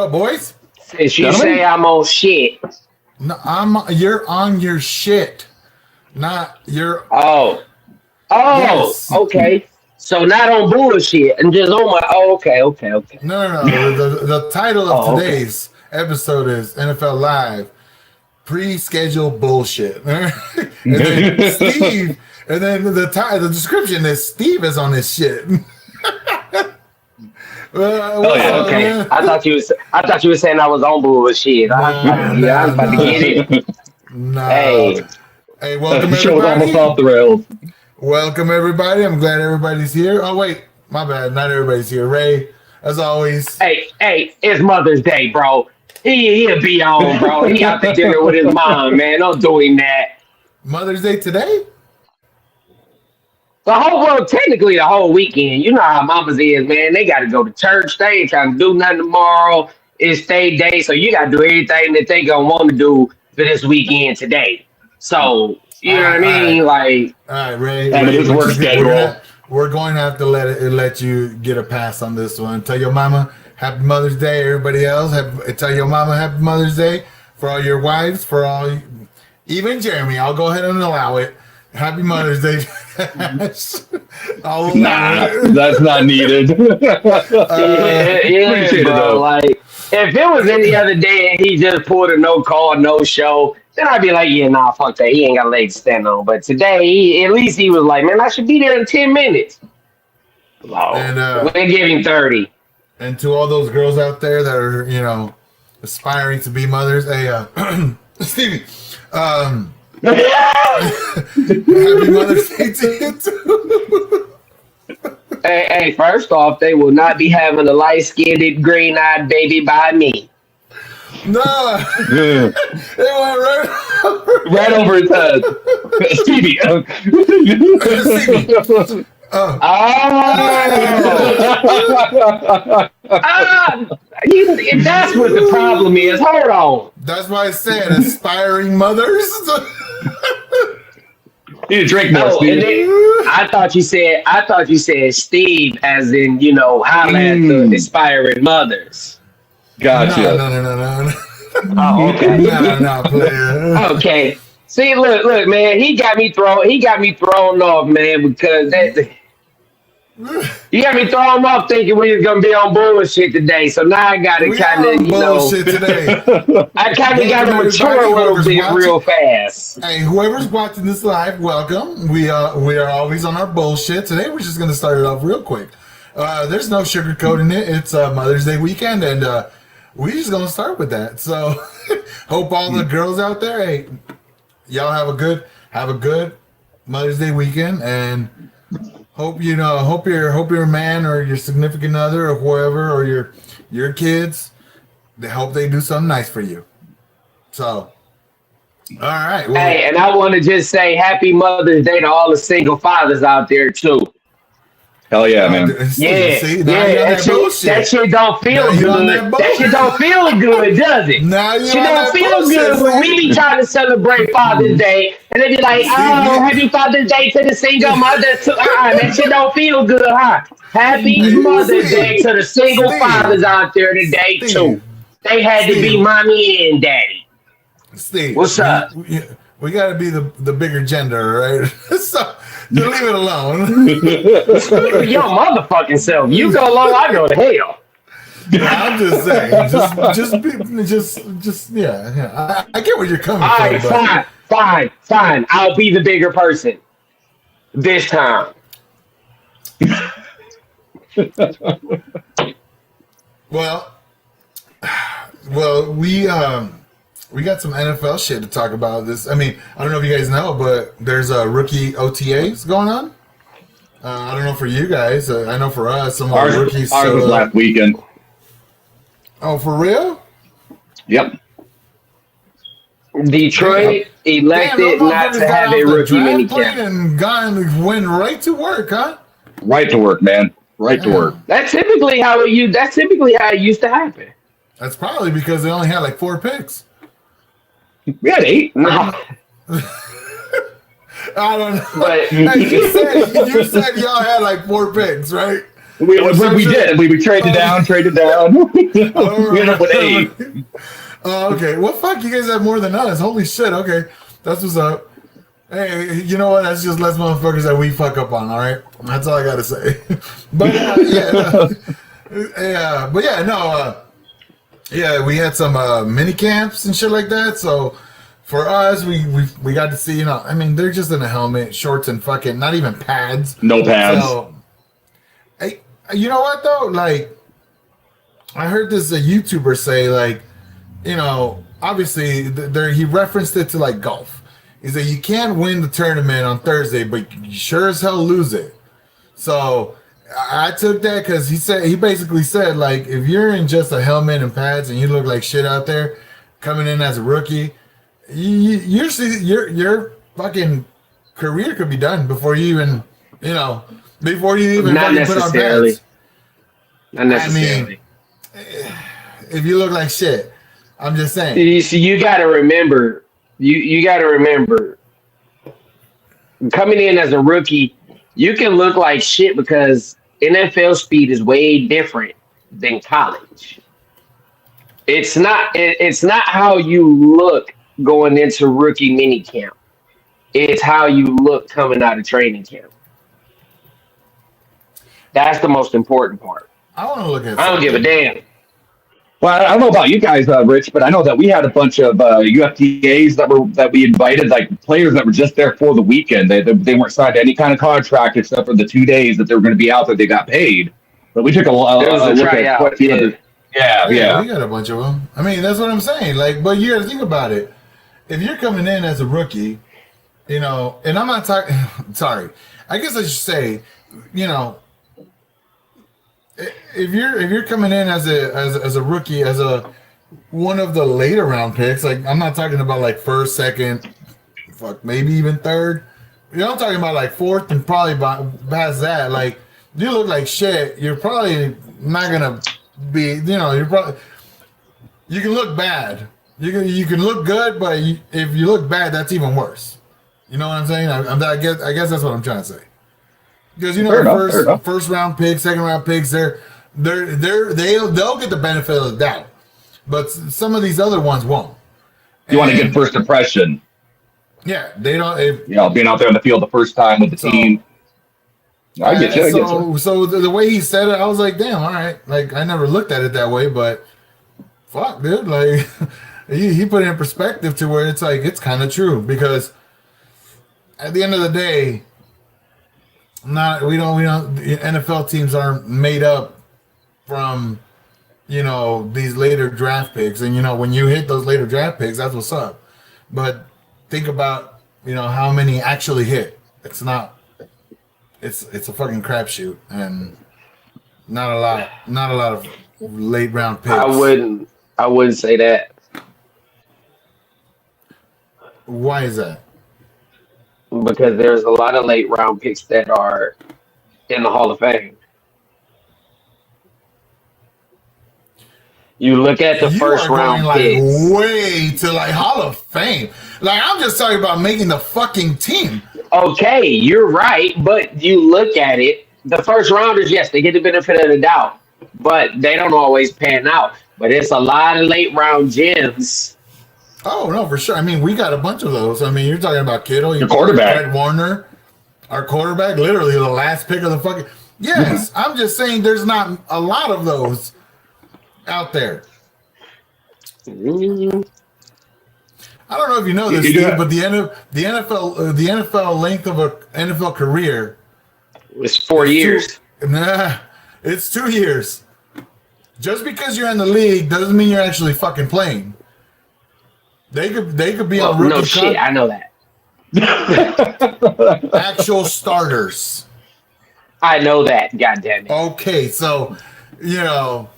up, boys? Since you say I'm on shit. No, you're on your shit. Not your. Oh, Yes. okay. So not on bullshit and just on my. Oh, okay. No. The title of today's episode is NFL Live Pre-Scheduled Bullshit. And then Steve, and then the description is Steve is on his shit. Okay. I thought you were saying I was on bullshit. I'm about to get it. No. Hey, welcome The show was almost everybody. off the rails. Welcome everybody. I'm glad everybody's here. Oh wait, my bad. Not everybody's here. Ray, as always. Hey, it's Mother's Day, bro. He'll be on, bro. He out to dinner with his mom, man. Don't do him that. Mother's Day today? Technically the whole weekend. You know how mamas is, man. They got to go to church. They ain't trying to do nothing tomorrow. It's day day, so you got to do everything that they gonna want to do for this weekend today. So you know what I mean? Like, all right, Ray. And his work schedule. We're going to have to let you get a pass on this one. Tell your mama Happy Mother's Day. Everybody else, tell your mama Happy Mother's Day for all your wives, even Jeremy. I'll go ahead and allow it. Happy Mother's Day. Nah, that's not needed. yeah, bro. Like, if it was any other day and he just pulled a no call, no show, then I'd be like, yeah, nah, fuck that. He ain't got a leg to stand on. But today, at least he was like, man, I should be there in 10 minutes. Oh, And we're giving 30. And to all those girls out there that are, aspiring to be mothers, hey, Stevie, happy Mother's Day to you too. Hey, first off, they will not be having a light-skinned, green-eyed baby by me. No, it went Right over his head. Stevie. That's what the problem is. Hold on. That's why I said aspiring mothers. You need to drink more, Oh, and Stevie. then, I thought you said Steve, as in holla at the aspiring mothers. Gotcha. No. Oh, okay. No, player. Okay. See, look, man. He got me thrown off, man, because you got me thrown off thinking we was gonna be on bullshit today. So now I got to kind of, bullshit today. I kind of got to mature a little bit real fast. Hey, whoever's watching this live, welcome. We are always on our bullshit. Today we're just gonna start it off real quick. There's no sugarcoating it. It's Mother's Day weekend, and we're just gonna start with that. So hope all the girls out there, hey, y'all have a good Mother's Day weekend, and hope your man or your significant other or whoever or your kids, they hope they do something nice for you. So, all right. Well, Hey, and I want to just say Happy Mother's Day to all the single fathers out there too. Hell yeah, man. Yeah, see, now you're on that shit don't feel Now you're on good. that That shit don't feel good, does it? Now you're Shit on don't that feel bullshit, good when we see? be trying to celebrate Father's Day, and they be like, "Oh, Happy Father's Day to the single mothers." That shit don't feel good, huh? Happy Mother's Day to the single fathers out there today too. They had to be mommy and daddy. Steve, What's up? We got to be the bigger gender, right? So just leave it alone. Your motherfucking self. You go low, I go to hell. I'm just saying, yeah. I get where you're coming All from. right, fine. I'll be the bigger person this time. Well, we got some NFL shit to talk about. This, I mean, I don't know if you guys know, but there's a rookie OTAs going on. I don't know for you guys. I know for us, some of our rookies. Ours was last weekend. Oh, for real? Yep. Detroit elected not to have a rookie minicamp. And went right to work, huh? Right to work, man. Right to work. That's typically how it used to happen. That's probably because they only had like 4 picks. We had 8. No, I don't know. but Hey, you said y'all had like 4 picks, right? We did. We traded down. We ended up with 8. Oh, okay. Well, fuck, you guys have more than us. Holy shit. Okay, that's what's up. Hey, you know what? That's just less motherfuckers that we fuck up on. All right, that's all I gotta say. But yeah, we had some mini camps and shit like that. So for us, we got to see. You know, I mean, they're just in a helmet, shorts, and fucking not even pads. No pads. So, hey, you know what though? Like, I heard this YouTuber say, like, you know, obviously he referenced it to like golf. He said you can't win the tournament on Thursday, but you sure as hell lose it. So I took that because he basically said, like, if you're in just a helmet and pads and you look like shit out there coming in as a rookie, your fucking career could be done before you even not put on necessarily. pads. Not necessarily. I mean, if you look like shit, I'm just saying. You got to remember. You got to remember, coming in as a rookie, you can look like shit because NFL speed is way different than college. It's not how you look going into rookie mini camp. It's how you look coming out of training camp. That's the most important part. I want to look at. I don't give a damn. Well, I don't know about you guys, Rich, but I know that we had a bunch of UFDAs that we invited, like players that were just there for the weekend. They weren't signed to any kind of contract except for the 2 days that they were going to be out that they got paid. But we took a look at quite a few of Yeah, we got a bunch of them. I mean, that's what I'm saying. Like, but you got to think about it. If you're coming in as a rookie, you know, and I'm not talking. Sorry, I guess I should say, you know, if you're coming in as a rookie, as one of the later round picks, like I'm not talking about like first, second, maybe even third. You know, I'm talking about like fourth and probably past that. Like, you look like shit. You're probably not gonna be. You know, you can look bad. You can look good, but if you look bad, that's even worse. You know what I'm saying? I guess that's what I'm trying to say. Because you know, first round picks, second round picks, they'll get the benefit of the doubt, but some of these other ones won't. You want to get first impression. Yeah, they don't. Being out there on the field the first time with the team. I get you. So the way he said it, I was like, damn, all right. Like, I never looked at it that way, but fuck, dude. Like, he put it in perspective to where it's like it's kind of true, because at the end of the day, we don't. The NFL teams aren't made up from, you know, these later draft picks, and you know, when you hit those later draft picks, that's what's up. But think about, you know, how many actually hit. It's not. It's a fucking crapshoot, and not a lot of late round picks. I wouldn't say that. Why is that? Because there's a lot of late round picks that are in the Hall of Fame. You look at the first round picks. Way to like Hall of Fame. Like, I'm just talking about making the fucking team. Okay, you're right, but you look at it, the first rounders, yes, they get the benefit of the doubt, but they don't always pan out. But it's a lot of late round gems. Oh, no, for sure. I mean, we got a bunch of those. I mean, you're talking about Kittle, your quarterback, Fred Warner, our quarterback, literally the last pick of the fucking. Yes, I'm just saying there's not a lot of those out there. Mm-hmm. I don't know if you know this, Steve, but the NFL length of a NFL career was 4 years. It's 2 years. Just because you're in the league doesn't mean you're actually fucking playing. They could be on rookie. No shit, I know that. Actual starters. I know that. God damn it. Okay, so you know.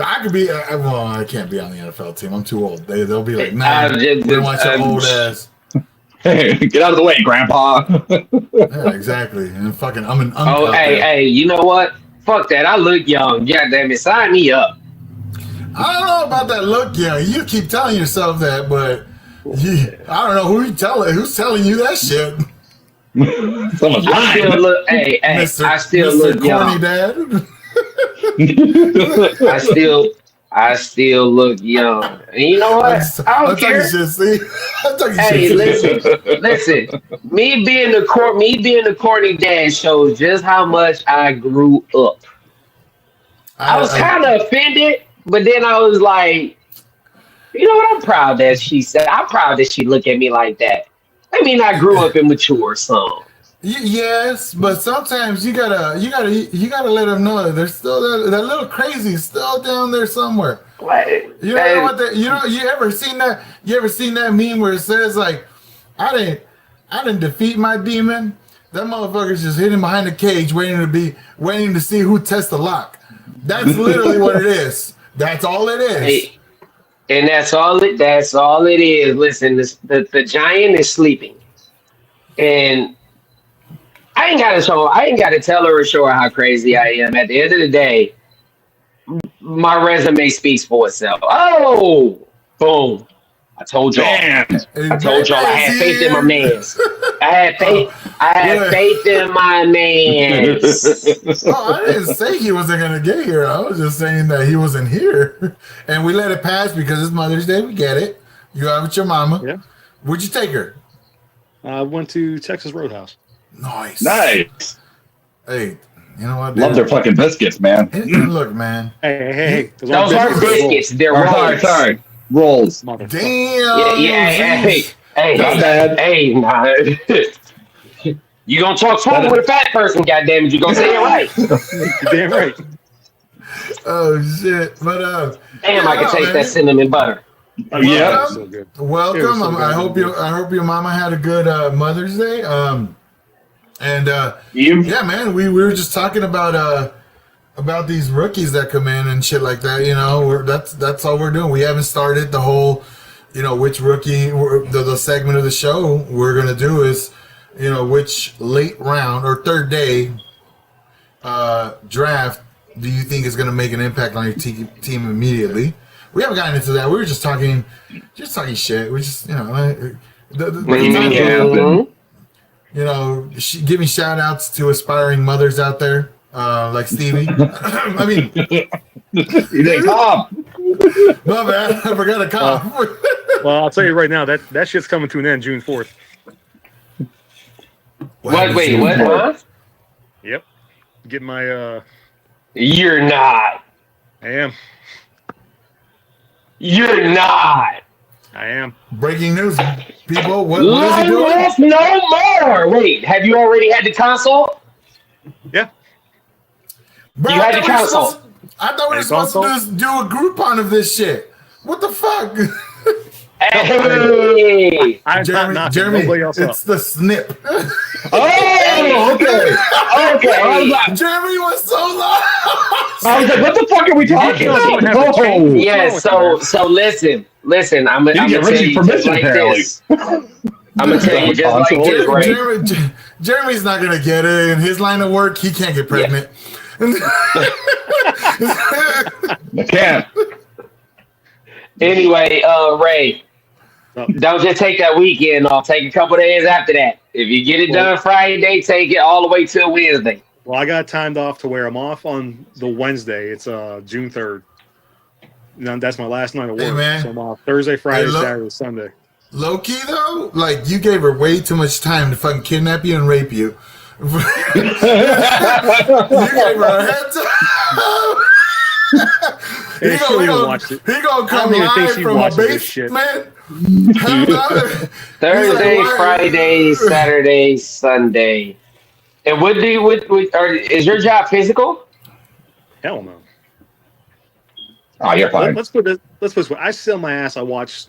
I could be. Well, I can't be on the NFL team. I'm too old. They'll be like, nah, they want your old ass. Hey, get out of the way, Grandpa. Yeah, exactly. And fucking, I'm an uncle. Oh, hey, you know what? Fuck that. I look young. God damn it, sign me up. I don't know about that look young. You keep telling yourself that, but I don't know who's telling you that shit. Someone's lying. I still look. Hey, Mr. I still Mr. look Corny young. Dad. I still look young. And you know what? I I'm don't talking care. shit, see? I'm talking Hey, shit. listen. Me being the corny dad shows just how much I grew up. I was I, kind of offended, but then I was like, you know what? I'm proud that she said. I'm proud that she looked at me like that. I mean, I grew up and mature some. yes, but sometimes you gotta let them know that there's still that little crazy still down there somewhere. Like, You know what? You ever seen that? You ever seen that meme where it says like, I didn't defeat my demon. That motherfucker's just hidden behind the cage, waiting to see who tests the lock. That's literally what it is. That's all it is. hey, and that's all it. That's all it is. Listen, the giant is sleeping, and I ain't gotta tell her or show her how crazy I am. At the end of the day, my resume speaks for itself. Oh, boom! I told y'all. Man, I told y'all I had faith in my mans. I had faith. I had Yeah. faith in my mans. Oh, I didn't say he wasn't gonna get here. I was just saying that he wasn't here, and we let it pass because it's Mother's Day. We get it. You out with your mama. Yeah. Where'd you take her? I went to Texas Roadhouse. Nice. nice. Hey, you know what? Love dude? their fucking biscuits, man. Look, man. Hey. Those aren't biscuits. They're Or, rolls. sorry. Rolls. Damn. Yeah. Hey. Not bad. Hey. Nah. You gonna talk food with a fat person? Goddamn it! You gonna say it right? You're damn right. Oh shit! But Damn, I can yeah, taste man. that cinnamon butter. Oh, Yeah. it was so good. Welcome. It was so I hope good. I hope your mama had a good Mother's Day. And You? yeah, man, we were just talking about these rookies that come in and shit like that. You know, that's all we're doing. We haven't started the whole, you know, which rookie the segment of the show we're gonna do is, you know, which late round or third day draft do you think is gonna make an impact on your team immediately? We haven't gotten into that. We were just talking shit. We just, you know, Mhm. you know, giving shout outs to aspiring mothers out there, like Stevie. I mean, You think, Tom? my bad. I forgot to cough. Well, I'll tell you right now that shit's coming to an end June 4th. What? Wait, what? Huh? Yep. Get my You're not. I am. You're not. I am. Breaking news, people. What is he doing? Let's no more. Wait, have you already had the consult? Yeah. Bro, You I had thought the we were console. I thought we were Hey, supposed to console? do a Groupon of this shit. What the fuck? Hey. I'm not knocking nobody else it's up. the snip. Oh, okay. Okay. Jeremy was so lost. I was like, what the fuck are we talking don't have about? to change. Oh, Yeah, so listen. I'm Didn't gonna get tell Richie's you just permission, like apparently. this. I'm gonna tell you just like this, right? Jeremy's not gonna get it. In his line of work, he can't get pregnant. I can't. Anyway, Ray, Oh. don't just take that weekend off. Take a couple days after that. If you get it done Friday, take it all the way till Wednesday. Well, I got timed off to where I'm off on the Wednesday. It's June 3rd. No, that's my last night of Hey, work. man. So I'm off Thursday, Friday, look. Saturday, Sunday. Low key though, like you gave her way too much time to fucking kidnap you and rape you. You gave her a heads up. Hey, she even watched it. He gonna I come don't even think live she from a watches this shit. basement. Thursday, He's like, Friday, Saturday, Sunday. And is your job physical? Hell no. Oh, you're fine. Let's put this way. I sell my ass. I watch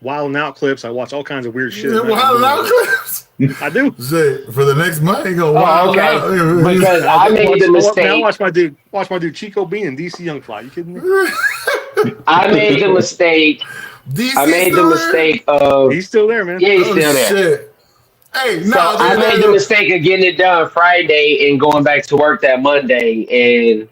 Wild and Out clips. I watch all kinds of weird shit. Wild out clips. I do. Shit, for the next month, he go Oh, wild okay. out. Because I made the Now mistake. watch my dude Chico Bean and DC Young Fly. You kidding me? I made the mistake. DC I made the still there? mistake of He's still there, man. yeah, he's Oh, still there. shit. Hey, So no, I made the mistake of getting it done Friday and going back to work that Monday. And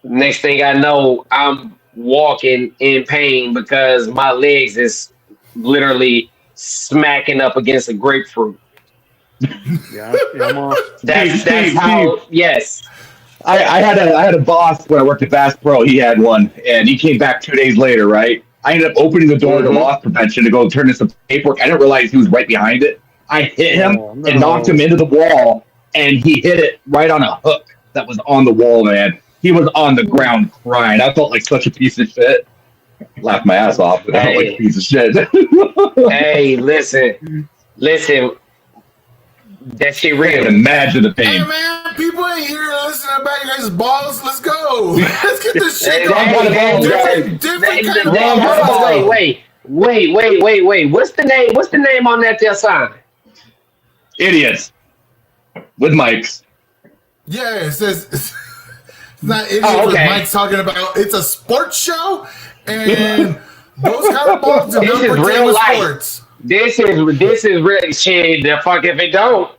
next thing I know, I'm walking in pain because my legs is literally smacking up against a grapefruit. Yeah, I'm off. That's Steve, how. Yes. I had a boss when I worked at Bass Pro. He had one, and he came back 2 days later. Right, I ended up opening the door to loss prevention to go turn in some paperwork. I didn't realize he was right behind it. I hit him and knocked him into the wall, and he hit it right on a hook that was on the wall. Man, he was on the ground crying. I felt like such a piece of shit. Laughed my ass off, but I felt like a piece of shit. Hey, listen. That shit I real. can imagine the Hey pain. man, people ain't here to listen about you guys' balls. Let's go. Let's get this shit Hey, going. hey, Different kind of Hold balls. on, wait. What's the name on that there sign? Idiots with mics. Yeah, it says it's not idiots. Oh, okay. Mike's talking about it's a sports show, and those kind of balls do This not is pertain real to life. sports. This is really shit. The fuck if it don't.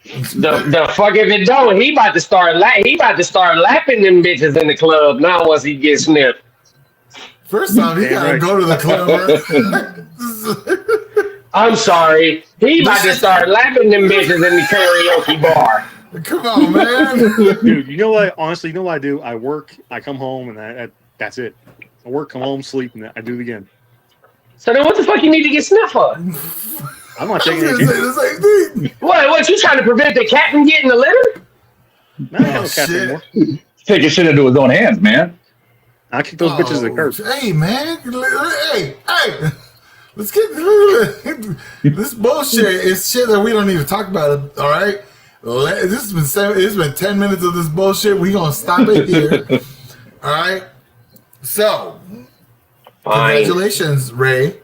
The fuck if it don't. He about to start lapping them bitches in the club now once he gets snipped. First off, he gotta right. go to the club. I'm sorry. He about to start lapping them bitches in the karaoke bar. Come on, man. Dude, you know what? Honestly, you know what I do? I work, I come home, and that's it. I work, come home, sleep, and I do it again. So then what the fuck you need to get sniffed for? I'm not I was taking gonna any say chances. the same thing. What you trying to prevent the cat from getting the litter? No, I don't Oh, have cats shit. anymore. Taking shit into his own hands, man. I kick those bitches to the curb. Hey, man. Hey. Let's get this bullshit is shit that we don't need to talk about. All right. This has been it's been 10 minutes of this bullshit. We gonna stop it here. All right. So, Fine. congratulations, Ray.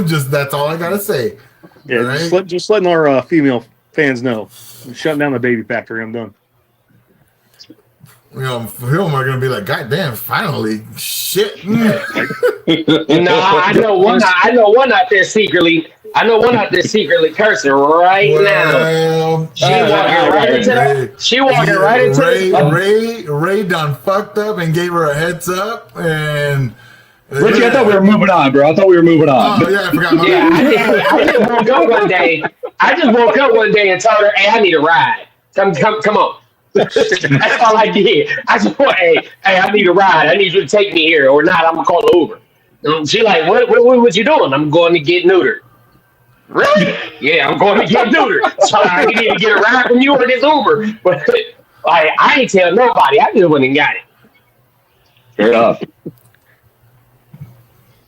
Just that's all I gotta say. Yeah, Right. just letting our female fans know. I'm shutting down the baby factory. I'm done. You know, film are gonna be like, God damn, finally, shit. No, I know one out there secretly cursing right now. Well, She walking right into Ray done fucked up and gave her a heads up, and Richie, I thought we were moving on, bro. I thought we were moving on. Oh yeah, I forgot. My Yeah, bad. I just woke up one day. And told her, "Hey, I need a ride. Come on." That's all I did. I just went, hey, I need a ride. I need you to take me here, or not. I'm gonna call an Uber. And she like, what you doing? I'm going to get neutered. Really? Yeah, I'm going to get neutered. So I can either get a ride from you or this Uber. But I ain't tell nobody. I just went and got it. Fair enough.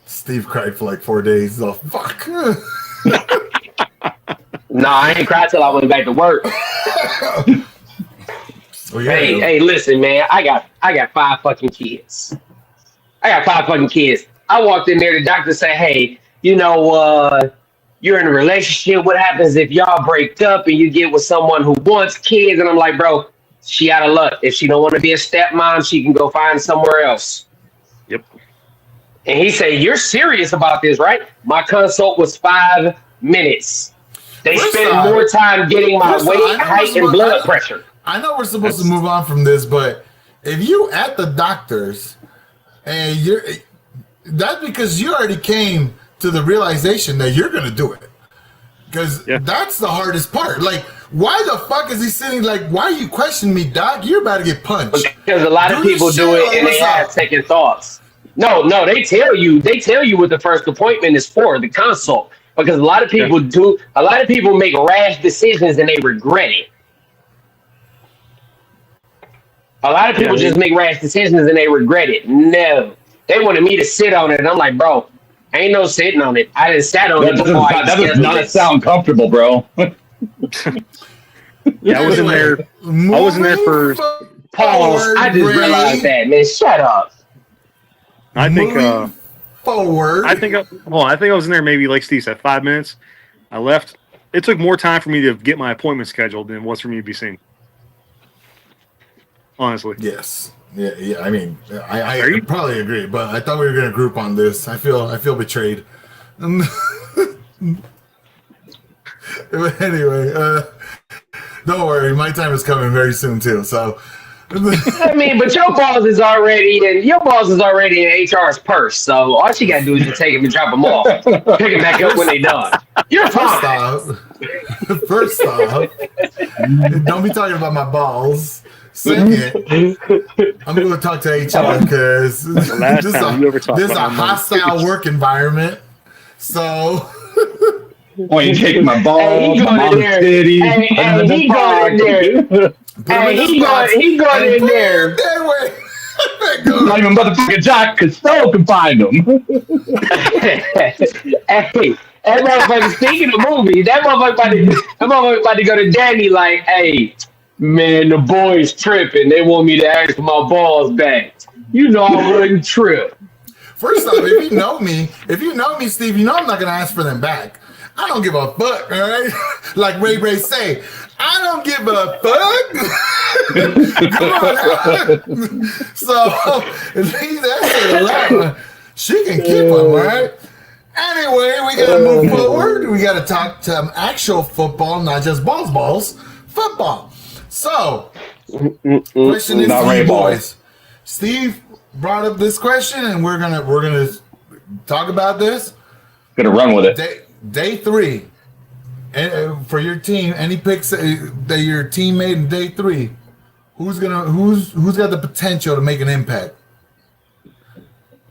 Steve cried for like 4 days. Oh fuck. No, I ain't cried till I went back to work. Oh, yeah. Hey, listen, man. I got 5 fucking kids. I walked in there. The doctor said, "Hey, you're in a relationship. What happens if y'all break up and you get with someone who wants kids?" And I'm like, bro, she out of luck. If she don't want to be a stepmom, she can go find somewhere else. Yep. And he said, "You're serious about this, right?" My consult was 5 minutes. They First spent off- more time getting my first off, weight, I know height, this and one- blood pressure. I know we're supposed to move on from this, but if you at the doctor's and that's because you already came to the realization that you're gonna do it. Because that's the hardest part. Like, why the fuck is he sitting like, why are you questioning me, doc? You're about to get punched. Because a lot of Do people this do shit it or and they what's have up? second thoughts. No, they tell you what the first appointment is for, the consult. Because a lot of people make rash decisions and they regret it. A lot of people just make rash decisions and they regret it. No. They wanted me to sit on it, and I'm like, bro, ain't no sitting on it. I didn't sat on it before I That does scheduled not it. sound comfortable, bro. Yeah, I was in there. I wasn't there for. Pause. I just realized that, man. Shut up. I think. Moving forward. I think I was in there maybe like Steve said, 5 minutes. I left. It took more time for me to get my appointment scheduled than it was for me to be seen. Honestly. Yes. Yeah. I mean, I probably agree, but I thought we were gonna group on this. I feel betrayed. Anyway, don't worry, my time is coming very soon too. So, I mean, but your boss is already in HR's purse. So all she got to do is just take him and drop him off. Pick him back up when they done. You're fine. First off, don't be talking about my balls. Sing it. I'm going to talk to HR because this last time you ever talked is a about my hostile work environment. So, Oh, you take my Hey, balls, he my going in there. titties, Hey, put 'em in he the going in there. pocket. put 'em Hey, in the he spots going and in put 'em there. that way. Not even motherfucking Jack Costello can find them. Hey, that motherfucker, speaking of movies, that motherfucker about to go to Danny like, hey, man, the boys tripping. They want me to ask for my balls back. You know I wouldn't trip. First off, if you know me, Steve, you know I'm not going to ask for them back. I don't give a fuck, all right? Like Ray say, I don't give a fuck. Come on. So, leave that shit alone. She can keep them, right? Anyway, we got to move forward. We got to talk to actual football, not just balls, football. So, question is Not to Ray you balls. boys. Steve brought up this question, and we're gonna talk about this. Gonna run with it. Day 3, and for your team, any picks that your team made in day 3, who's got the potential to make an impact?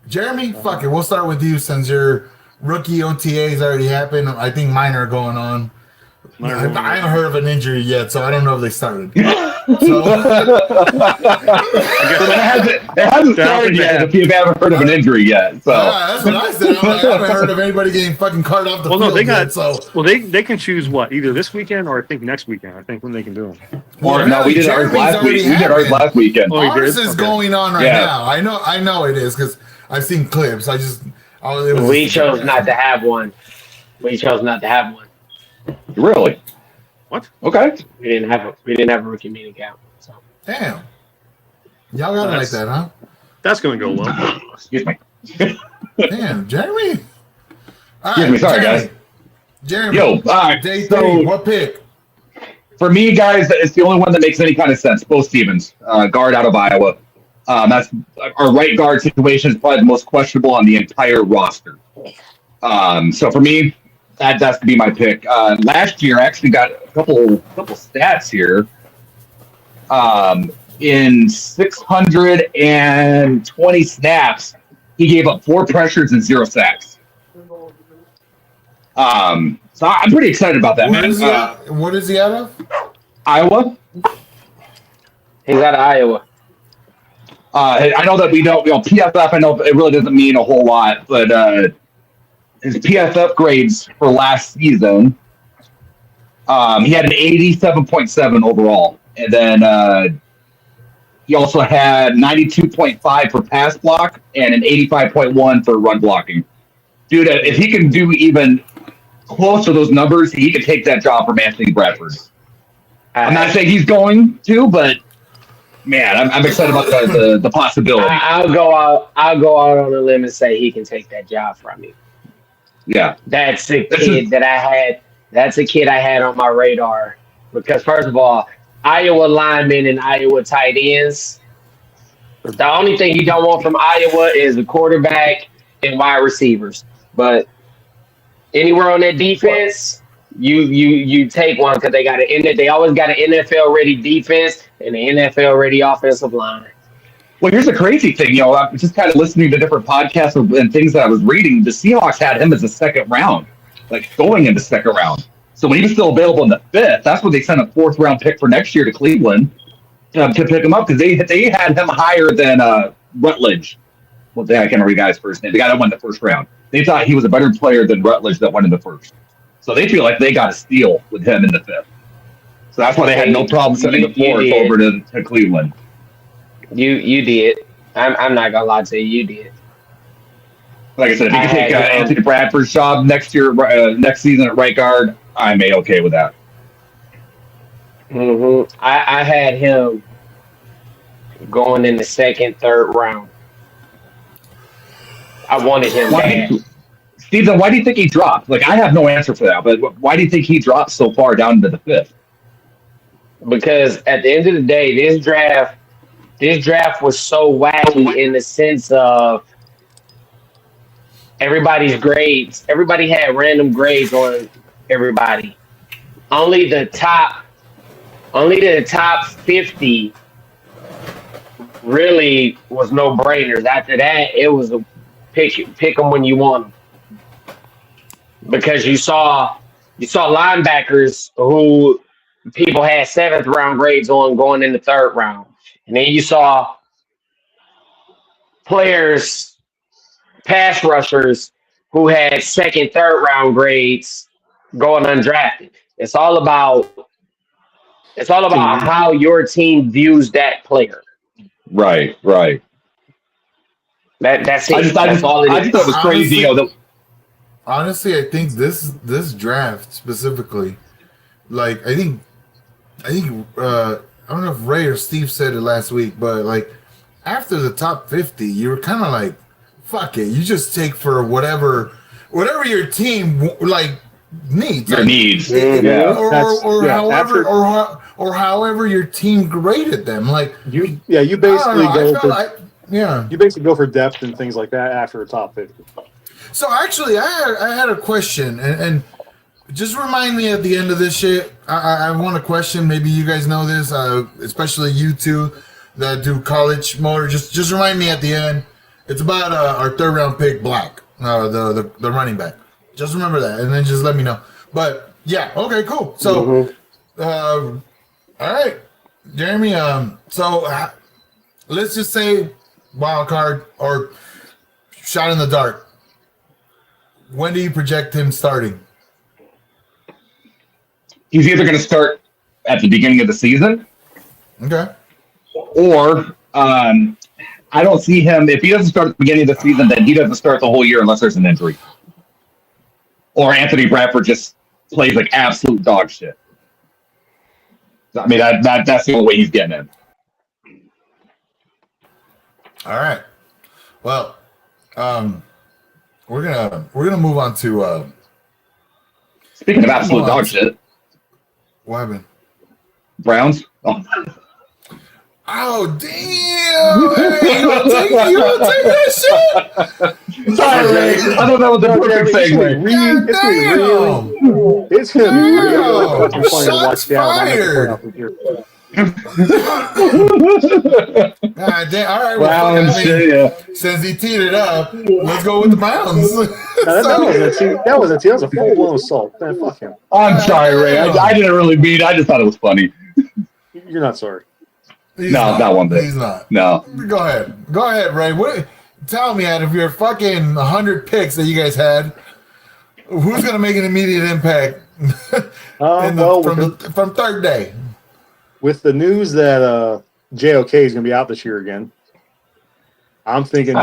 Jeremy, fuck it, we'll start with you since your rookie OTAs already happened. I think mine are going on. I haven't heard of an injury yet, so I don't know if they started. So, It hasn't started yet if you haven't heard of an injury yet. So that's what I said. I'm like, I haven't heard of anybody getting fucking carted off the Well, field no, they got. yet, so. Well, they can choose what, either this weekend or I think next weekend. I think when they can do them. or no, we did ours Jeremy's last already week. We did ours happened. last weekend. Oh, you Ours did? is Okay. going on right Yeah. now. I know it is because I've seen clips. We chose not to have one. Really? What? Okay. We didn't have a rookie meeting count. So Damn. Y'all got it like that, huh? That's going to go well. Excuse me. Damn, Jeremy. All Excuse me, sorry, guys. Jeremy. Yo, all right. Day So 3, what pick? for me, guys, it's the only one that makes any kind of sense. Bo Stevens, guard out of Iowa. That's our right guard situation is probably the most questionable on the entire roster. So for me, that has to be my pick. Last year, I actually got a couple stats here. In 620 snaps, he gave up 4 pressures and 0 sacks. So I'm pretty excited about that, man. What is he out of? Iowa. he's out of Iowa. I know that we don't, PFF, I know it really doesn't mean a whole lot, but his PFF grades for last season, he had an 87.7 overall. And then he also had 92.5 for pass block and an 85.1 for run blocking. Dude, if he can do even close to those numbers, he could take that job from Anthony Bradford. I'm not saying he's going to, but man, I'm excited about the possibility. I'll go out on a limb and say he can take that job from me. Yeah. That's a kid that I had. That's a kid I had on my radar because first of all, Iowa linemen and Iowa tight ends. The only thing you don't want from Iowa is a quarterback and wide receivers. But anywhere on that defense, you take one because they always got an NFL ready defense and an NFL ready offensive line. Well, here's the crazy thing. I'm just kind of listening to different podcasts and things that I was reading. The Seahawks had him as a second round, like going into second round. So when he was still available in the 5th, that's when they sent a 4th round pick for next year to Cleveland to pick him up because they had him higher than Rutledge. Well, I can't remember the guy's first name. The guy that won the 1st round. They thought he was a better player than Rutledge that went in the 1st. So they feel like they got a steal with him in the 5th. So that's why they had no problem sending the 4th over to Cleveland. You did. I'm not gonna lie to you. You did. Like I said, if you can take Anthony Bradford's job next season at right guard, I'm okay with that. Mm-hmm. I had him going in the 2nd, 3rd round. I wanted him bad. Steve, why do you think he dropped? Like, I have no answer for that, but why do you think he dropped so far down to the 5th? Because at the end of the day, this draft was so wacky in the sense of everybody's grades. Everybody had random grades on everybody. Only the top 50 really was no brainers. After that, it was a pick them when you want them, because you saw linebackers who people had 7th round grades on going in the 3rd round, and then you saw players, pass rushers who had 2nd, 3rd round grades going undrafted. It's all about how your team views that player. Right. That's it. I just That's all it thought is. it was crazy. Honestly, I think this draft specifically, like I think I don't know if Ray or Steve said it last week, but like after the top 50, you were kind of like, fuck it, you just take for whatever your team like needs. Your like, needs. Or however your team graded them. Like you basically you basically go for depth and things like that after the top 50. So actually, I had a question, and just remind me at the end of this shit. I want a question. Maybe you guys know this, especially you two that do college motor. Just remind me at the end. It's about our 3rd round pick, Black, the running back. Just remember that, and then just let me know. But yeah, okay, cool. So, all right, Jeremy. So let's just say wild card or shot in the dark. When do you project him starting? He's either going to start at the beginning of the season, Okay. or I don't see him. If he doesn't start at the beginning of the season, then he doesn't start the whole year unless there's an injury. Or Anthony Bradford just plays like absolute dog shit. I mean, that's the only way he's getting in. All right. Well, we're gonna move on to Speaking of absolute dog shit, what happened? Browns. Oh. Oh damn! Hey, you wanna take that shit? Sorry, Ray. I thought that was the perfect segue. It's going to be really Damn. fun to watch down. Shots God damn! All right, Browns, since he teed it up, let's go with the Browns. That was a full-blown assault. Man, fuck him. I'm sorry, Ray. I didn't really mean it. I just thought it was funny. You're not sorry. Not one bit. He's not. No. Go ahead, Ray. Tell me, out of your fucking 100 picks that you guys had, who's gonna make an immediate impact from 3rd day? With the news that JOK is going to be out this year again, I'm thinking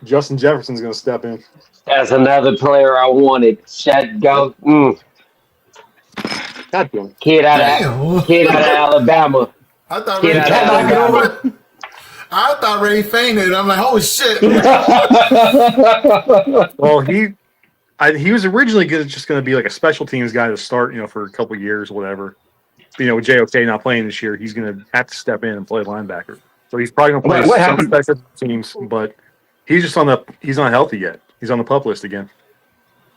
Justin Jefferson's going to step in. That's another player I wanted. Kid out of Alabama. I thought Ray fainted. I'm like, oh shit. Well, he was originally just going to be like a special teams guy to start, for a couple of years or whatever. With JOK not playing this year, he's going to have to step in and play linebacker. So he's probably going to play some special teams, but he's just he's not healthy yet. He's on the PUP list again.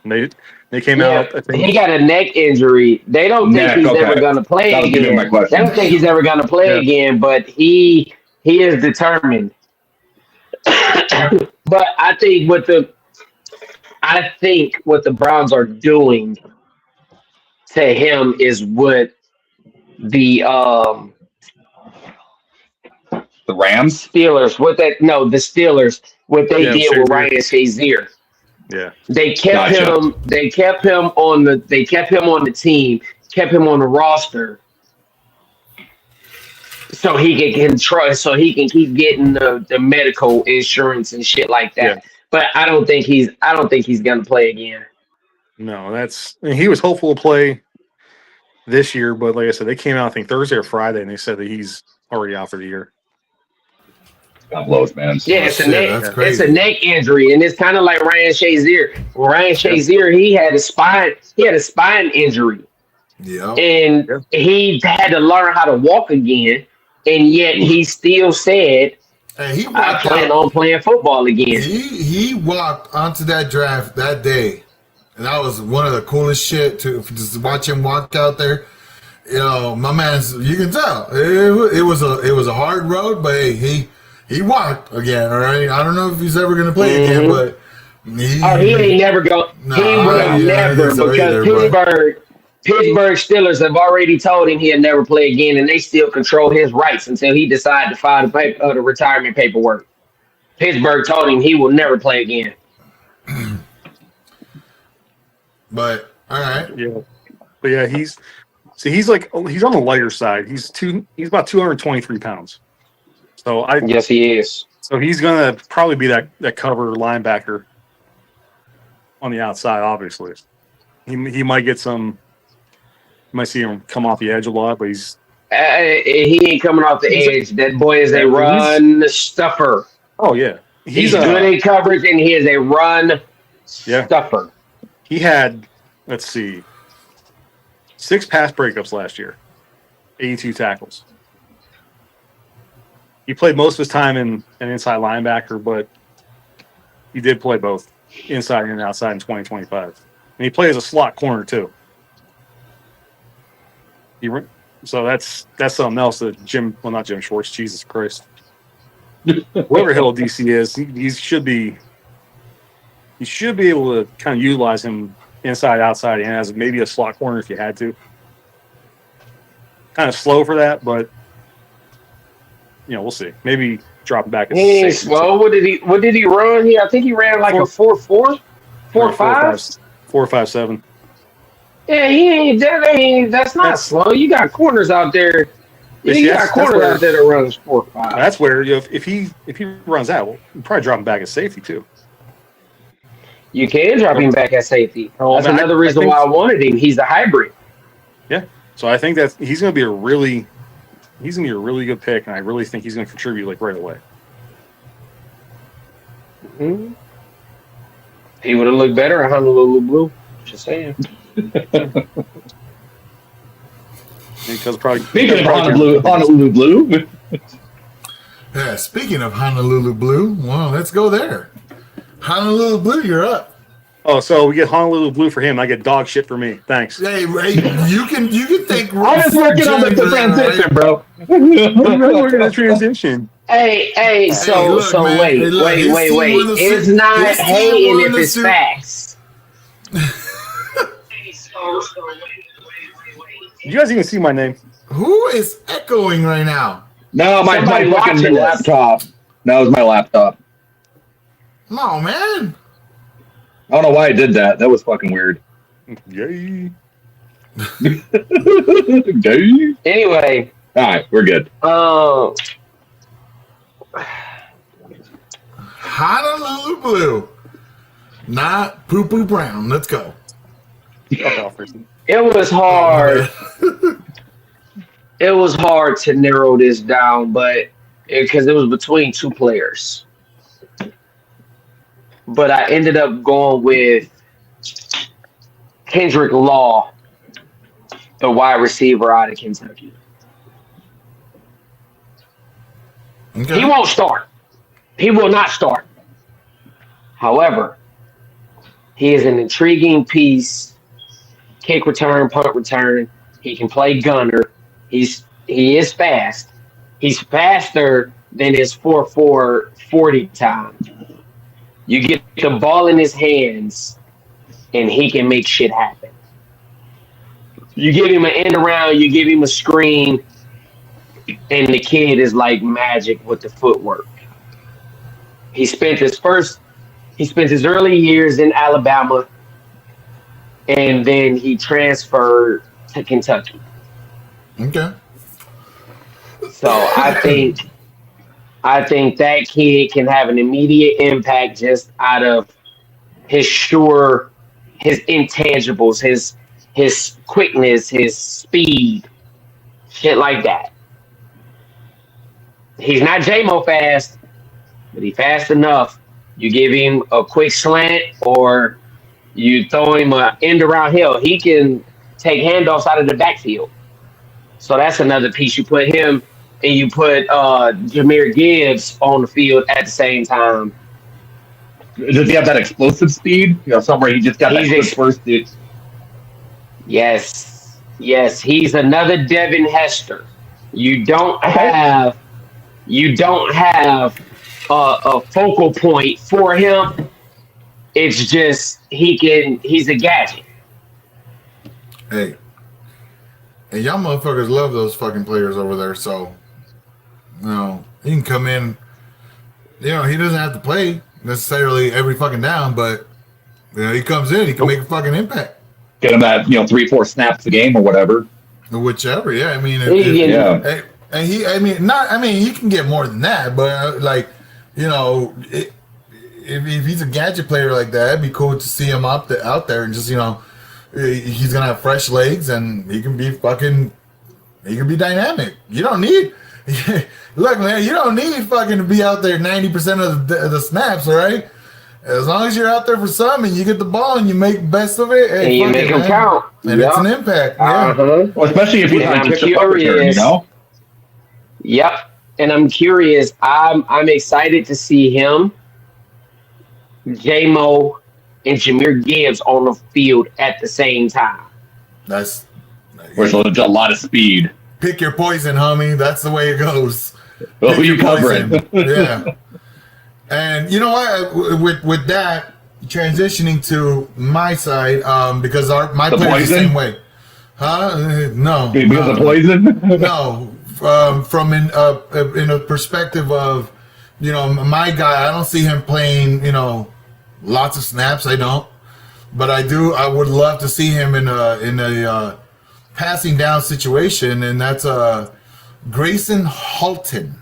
And they came out. I think, he got a neck injury. They don't think he's ever going to play again. They don't think he's ever going to play again, but he is determined. But I think what the Browns are doing to him is what the Rams? Steelers, the Steelers, what they did with Ryan Shazier. Yeah. They kept him on the team, kept him on the roster so he can keep getting the medical insurance and shit like that. Yeah. But I don't think he's gonna play again. No, he was hopeful to play this year, but like I said, they came out I think Thursday or Friday and they said that he's already out for the year. God blows, man. Yeah, it's a neck injury, and it's kind of like Ryan Shazier. Ryan Shazier, he had a spine injury. Yeah. And he had to learn how to walk again, and yet he still said, I plan on playing football again. He walked onto that draft that day, and that was one of the coolest shit to just watch him walk out there. my man's. You can tell it was a hard road, but hey, he walked again. All right, I don't know if he's ever gonna play again, but he ain't never go. No, he will never because Pittsburgh Steelers have already told him he'll never play again, and they still control his rights until he decides to file the retirement paperwork. Pittsburgh told him he will never play again. But all right, Yeah, but yeah, he's on the lighter side. He's about 223 pounds. So Yes, he is. So he's gonna probably be that cover linebacker on the outside. Obviously, he might get some. You might see him come off the edge a lot, but he ain't coming off the edge. That boy is a run stuffer. Oh yeah, He's good in coverage, and he is a run stuffer. He had, let's see, 6 pass breakups last year, 82 tackles. He played most of his time in an inside linebacker, but he did play both inside and outside in 2025. And he played as a slot corner too. So that's something else that not Jim Schwartz, Jesus Christ. Whoever Hill DC is, he should be able to kind of utilize him inside, outside, and as maybe a slot corner if you had to. Kind of slow for that, but we'll see. Maybe drop back. He ain't slow. What did he run here? I think he ran like a 4.4, 4.5, 4.57. Yeah, that's not slow. You got corners out there. You got corners out there that runs 4.5. That's where if he runs out, we'll probably drop him back at safety too. You can drop him back at safety. That's another reason why I wanted him. He's a hybrid. Yeah. So I think that he's going to be a really good pick, and I really think he's going to contribute like right away. Mm-hmm. He would have looked better at Honolulu Blue. Just saying. Because probably speaking of Honolulu Blue. Yeah, speaking of Honolulu Blue, well, let's go there. Honolulu Blue, you're up. Oh, so we get Honolulu Blue for him. I get dog shit for me. Thanks. Hey, Ray, you can think. I was working on the transition, bro. We're gonna transition. Hey, so wait. It's not hating if it's facts. You guys even see my name? Who is echoing right now? No, my fucking laptop. That was my laptop. No, man. I don't know why I did that. That was fucking weird. Yay. Yay. Anyway. All right, we're good. Honolulu Blue. Not Poo Poo Brown. Let's go. It was hard. It was hard to narrow this down, but because it was between 2 players. But I ended up going with Kendrick Law, the wide receiver out of Kentucky. Okay. He won't start. He will not start. However, he is an intriguing piece. Kick return, punt return. He can play gunner. He is fast. He's faster than his 4.4 40 time. You get the ball in his hands, and he can make shit happen. You give him an end around, you give him a screen, and the kid is like magic with the footwork. He spent his early years in Alabama, and then he transferred to Kentucky. Okay. So I think that kid can have an immediate impact just out of his intangibles, his quickness, his speed, shit like that. He's not J-Mo fast, but he's fast enough. You give him a quick slant or you throw him an end around hill, he can take handoffs out of the backfield. So that's another piece. You put him and you put Jahmyr Gibbs on the field at the same time. Does he have that explosive speed? Somewhere he just got that first dude. Yes. Yes, he's another Devin Hester. You don't have a focal point for him. It's just he's a gadget. Hey, and y'all motherfuckers love those fucking players over there. So, he can come in. He doesn't have to play necessarily every fucking down, but he comes in, he can make a fucking impact. Get him that 3-4 snaps a game or whatever. Whichever, yeah. I mean, and he can get more than that, but if he's a gadget player like that, it'd be cool to see him out there and just he's gonna have fresh legs and he can be dynamic. You don't need look, man, you don't need fucking to be out there 90% of the snaps, all right? As long as you're out there for some and you get the ball and you make best of it, and you make them count, and it's an impact. Yeah. Well, especially if he's I'm curious. Yep, and I'm curious. I'm excited to see him, J-Mo, and Jahmyr Gibbs on the field at the same time. There's a lot of speed. Pick your poison, homie. That's the way it goes. Well, who you covering? Yeah. And you know what? With that, transitioning to my side, because my player's the same way. Huh? No. Because of poison? No. From in a perspective of, my guy, I don't see him playing, lots of snaps. I don't. But I do. I would love to see him in a passing down situation, and that's Grayson Halton.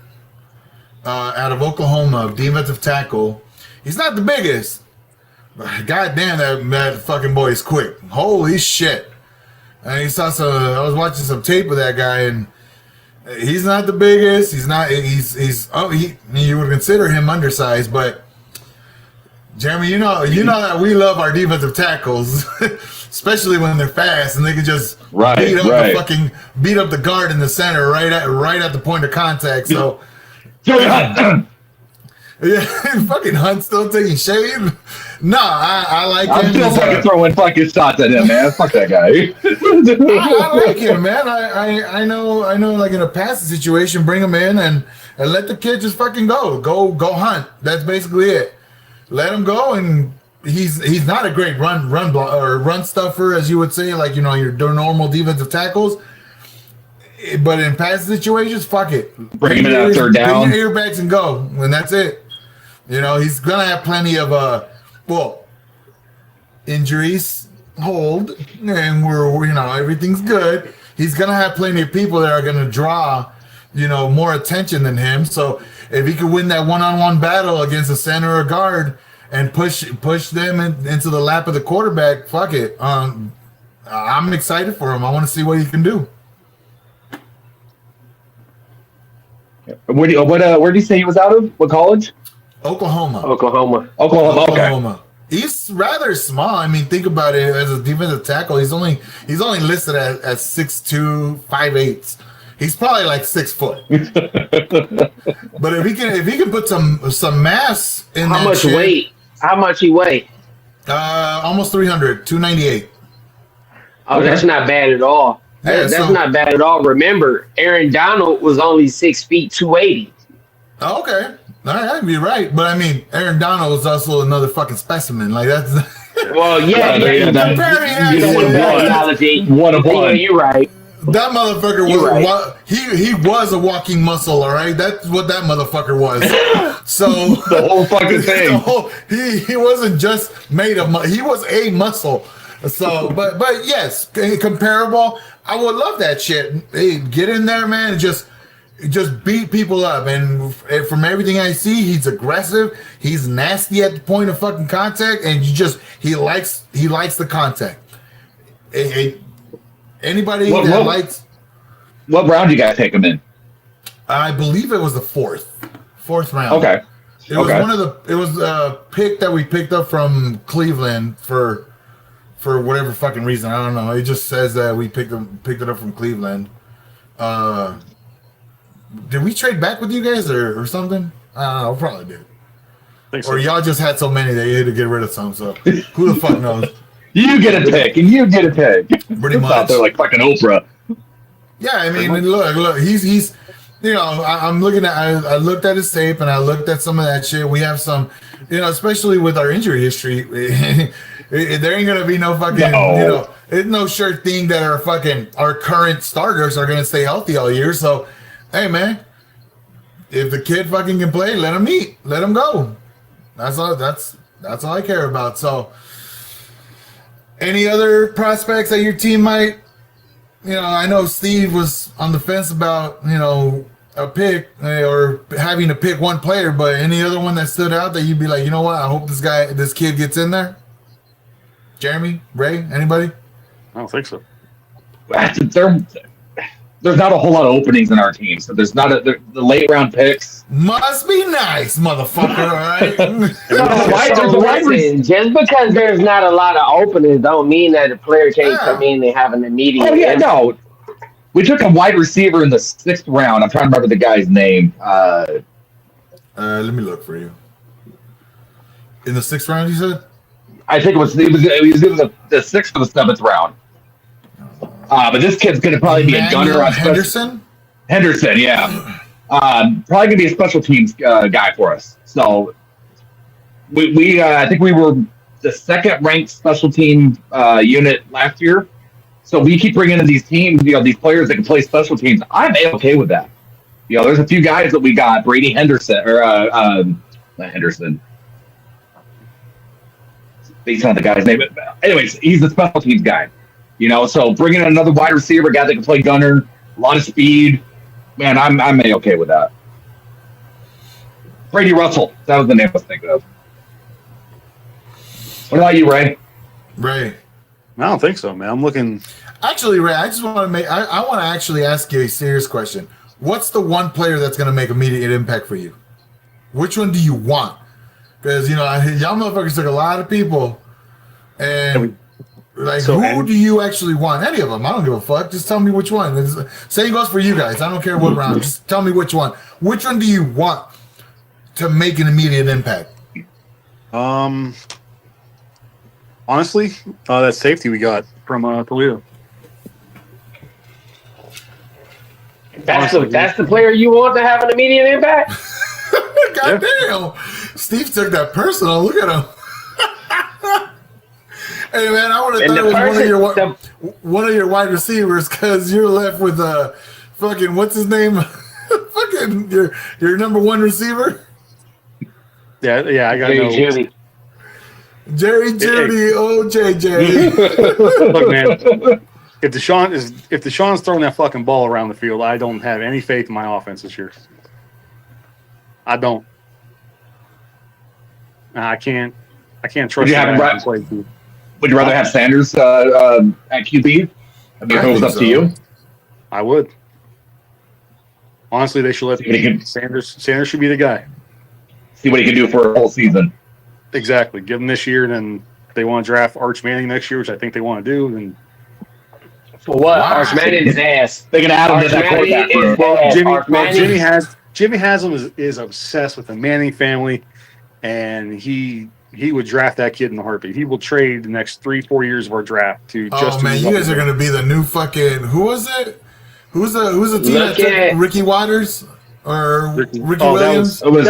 Out of Oklahoma, defensive tackle. He's not the biggest, but goddamn, that fucking boy is quick. Holy shit! And I was watching some tape of that guy, and he's not the biggest. He's not. You would consider him undersized, but Jeremy, you know that we love our defensive tackles, especially when they're fast and they can just beat up the guard in the center right at the point of contact. So. Yeah, fucking Hunt still taking shade. No, I like him. I'm still fucking throwing fucking shots at him, man. Fuck that guy. I like him, man. I know. Like in a passing situation, bring him in and let the kid just fucking go hunt. That's basically it. Let him go, and he's not a great run stuffer, as you would say, like your normal defensive tackles. But in pass situations, fuck it. Bring him in that third down. Bring your earbags and go, and that's it. He's gonna have plenty of injuries hold, and we're everything's good. He's gonna have plenty of people that are gonna draw, more attention than him. So if he could win that one-on-one battle against a center or guard and push them into the lap of the quarterback, fuck it. I'm excited for him. I want to see what he can do. Where did he say he was out of? What college? Oklahoma. Okay. He's rather small. I mean, think about it. As a defensive tackle, he's only listed at 6'2", 5'8". He's probably like 6 foot. But if he can put some mass in How much he weigh? Almost 300, 298. Oh, that's not bad at all. Yeah, that's not bad at all. Remember, Aaron Donald was only 6 feet 280. Okay, I'd be right, but I mean, Aaron Donald was also another fucking specimen. Like that's. Well, yeah. One of one. You're right. That motherfucker he was a walking muscle. All right, that's what that motherfucker was. So the whole fucking thing. He wasn't just made of. He was a muscle. So, but yes, comparable. I would love that shit. Hey, get in there, man, and just beat people up. And from everything I see, he's aggressive. He's nasty at the point of fucking contact, and he likes the contact. Anybody that likes. What round do you guys take him in? I believe it was the fourth round. Okay. It was a pick that we picked up from Cleveland for whatever fucking reason. I don't know. It just says that we picked it up from Cleveland. Did we trade back with you guys or something? I don't know. Probably did. Or y'all just had so many that you had to get rid of some. So who the fuck knows? You get a pick, and you get a pick. Pretty It's out much. there like fucking Oprah. Yeah, I mean, look, he's, you know, I'm looking at, I looked at his tape and I looked at some of that shit. We have some, you know, especially with our injury history, there ain't gonna be no fucking, you know, it's no sure thing that our current starters are gonna stay healthy all year. So, hey man, if the kid fucking can play, let him eat, let him go. That's all I care about. So, any other prospects that your team might? You know, I know Steve was on the fence about, you know, a pick or having to pick one player, but any other one that stood out that you'd be like, you know what, I hope this kid gets in there? Jeremy, Ray, anybody? I don't think so. There's not a whole lot of openings in our team, so there's not the late round picks. Must be nice, motherfucker, all right? Listen, just because there's not a lot of openings don't mean that a player can't come in and have an immediate. Oh yeah, no. We took a wide receiver in the 6th round. I'm trying to remember the guy's name. Let me look for you. In the 6th round, you said? I think it was the 6th or the 7th round. But this kid's going to probably be a gunner on Henderson? Henderson, yeah. Probably going to be a special teams guy for us. So we I think we were the 2nd ranked special team unit last year. So we keep bringing in these teams, you know, these players that can play special teams. I'm okay with that. You know, there's a few guys that we got, Brady Henderson or not Henderson. Based on the guy's name. Anyways, he's the special teams guy. You know, so bringing in another wide receiver, guy that can play gunner, a lot of speed. Man, I'm okay with that. Brady Russell. That was the name I was thinking of. What about you, Ray? Ray. I don't think so, man. I'm looking. Actually, Ray, I just want to I want to actually ask you a serious question. What's the one player that's going to make immediate impact for you? Which one do you want? Because, you know, y'all motherfuckers took a lot of people. And, like, who do you actually want? Any of them. I don't give a fuck. Just tell me which one. Same goes for you guys. I don't care what round. Just tell me which one. Which one do you want to make an immediate impact? Honestly, that safety we got from Toledo. That's the player you want to have an immediate impact? God damn. Steve took that personal. Look at him. Hey, man, I would have thought it was one of your wide receivers because you're left with fucking, what's his name? Fucking your number one receiver? Yeah, I got Jerry Judy, JJ. Look, man, if Deshaun's throwing that fucking ball around the field, I don't have any faith in my offense this year. I don't. I can't trust him. Would you rather have Sanders at QB? I mean, if it was up to you, I would. Honestly, they should let Sanders should be the guy. See what he can do for a whole season. Exactly. Give him this year, and then if they want to draft Arch Manning next year, which I think they want to do, then for what? Wow. Arch Manning is ass. They're gonna add him to that quarterback. Jimmy Haslam is obsessed with the Manning family, and he would draft that kid in a heartbeat. He will trade the next 3-4 years of our draft to Justin. Oh man, you guys are gonna be the new fucking. Who was it? Who's the team that took Ricky Waters? Or Ricky Williams? That was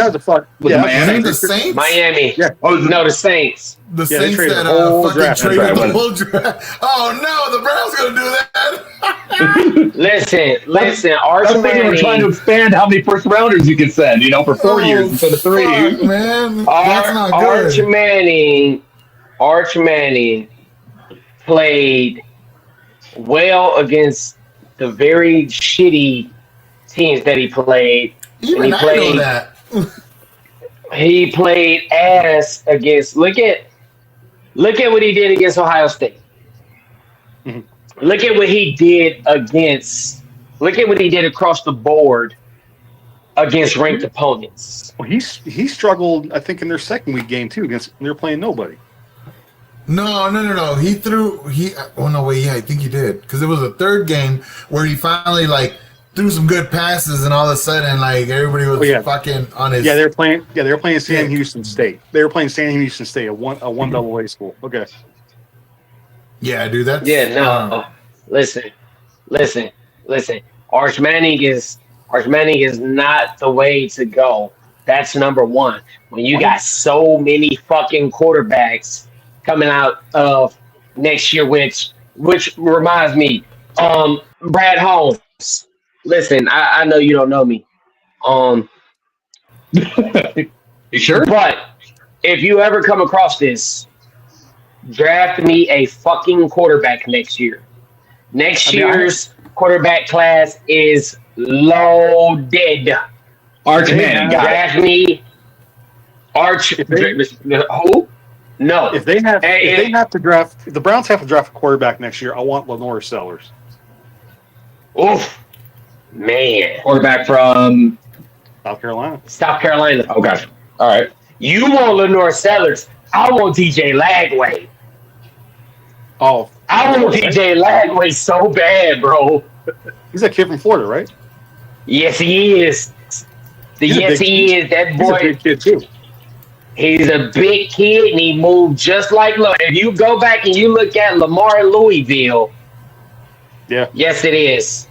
Miami? The Saints? Miami. Yeah. No, the Saints. The Saints that fucking traded the whole draft. Oh, no, the Browns going to do that. Listen, Arch Manning. We're trying to expand how many first rounders you can send, for 4 years instead of 3. Fuck, man. That's not good. Arch Manning played well against the very shitty teams that he played. Even I know that. He played ass against. Look at what he did against Ohio State. Mm-hmm. Look at what he did across the board against ranked opponents. Well, he struggled, I think, in their second week game too. Against they're playing nobody. No. I think he did because it was a third game where he finally threw some good passes, and all of a sudden, everybody was fucking on his. Yeah, they were playing Sam Houston State. They were playing Sam Houston State, a one double A school. Okay. Yeah, dude. That's Yeah, no. Listen, listen, listen. Arch Manning is not the way to go. That's number one. When you got so many fucking quarterbacks coming out of next year, which reminds me, Brad Holmes. Listen, I know you don't know me. Um, You sure? but if you ever come across this, draft me a fucking quarterback next year. Next year's quarterback class is loaded. Arch Manning got it. Draft me who? No. If they have, Hey, if they have to draft, if the Browns have to draft a quarterback next year, I want Lenore Sellers. Oof. Man. Quarterback from. South Carolina. South Carolina. Oh gosh. All right. You want Lenore Sellers. I want DJ Lagway. Oh, I want DJ Lagway so bad, bro. he's that kid from Florida, right? Yes, he is. He's a Yes, big he is. That He's a boy. big kid too. He's a big kid and he moved just like look. If you go back and you look at Lamar Louisville, Yeah. yes it is.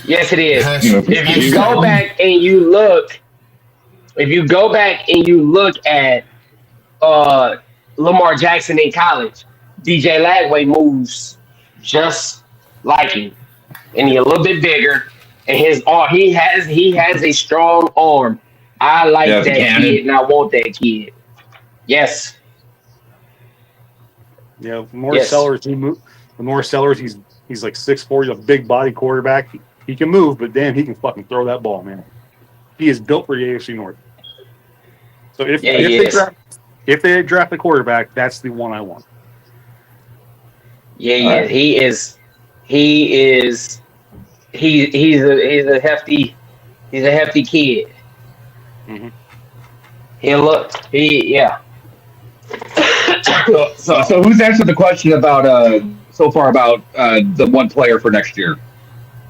Yes it is. Hashtag- If you go back and you look at Lamar Jackson in college, DJ Lagway moves just like him. And he's a little bit bigger. And his arm, he has a strong arm. I like Yeah, that cannon. kid and I want that kid. Yes. Yeah, Lenore Yes. Sellers. Lenore Sellers. He's like 6'4". He's a big body quarterback. He can move, but damn, he can fucking throw that ball, man. He is built for the AFC North. So if Yeah, he is. they draft a quarterback, that's the one I want. Yeah, Alright. he's a hefty kid. Mhm. Yeah. So who's answered the question about so far about the one player for next year?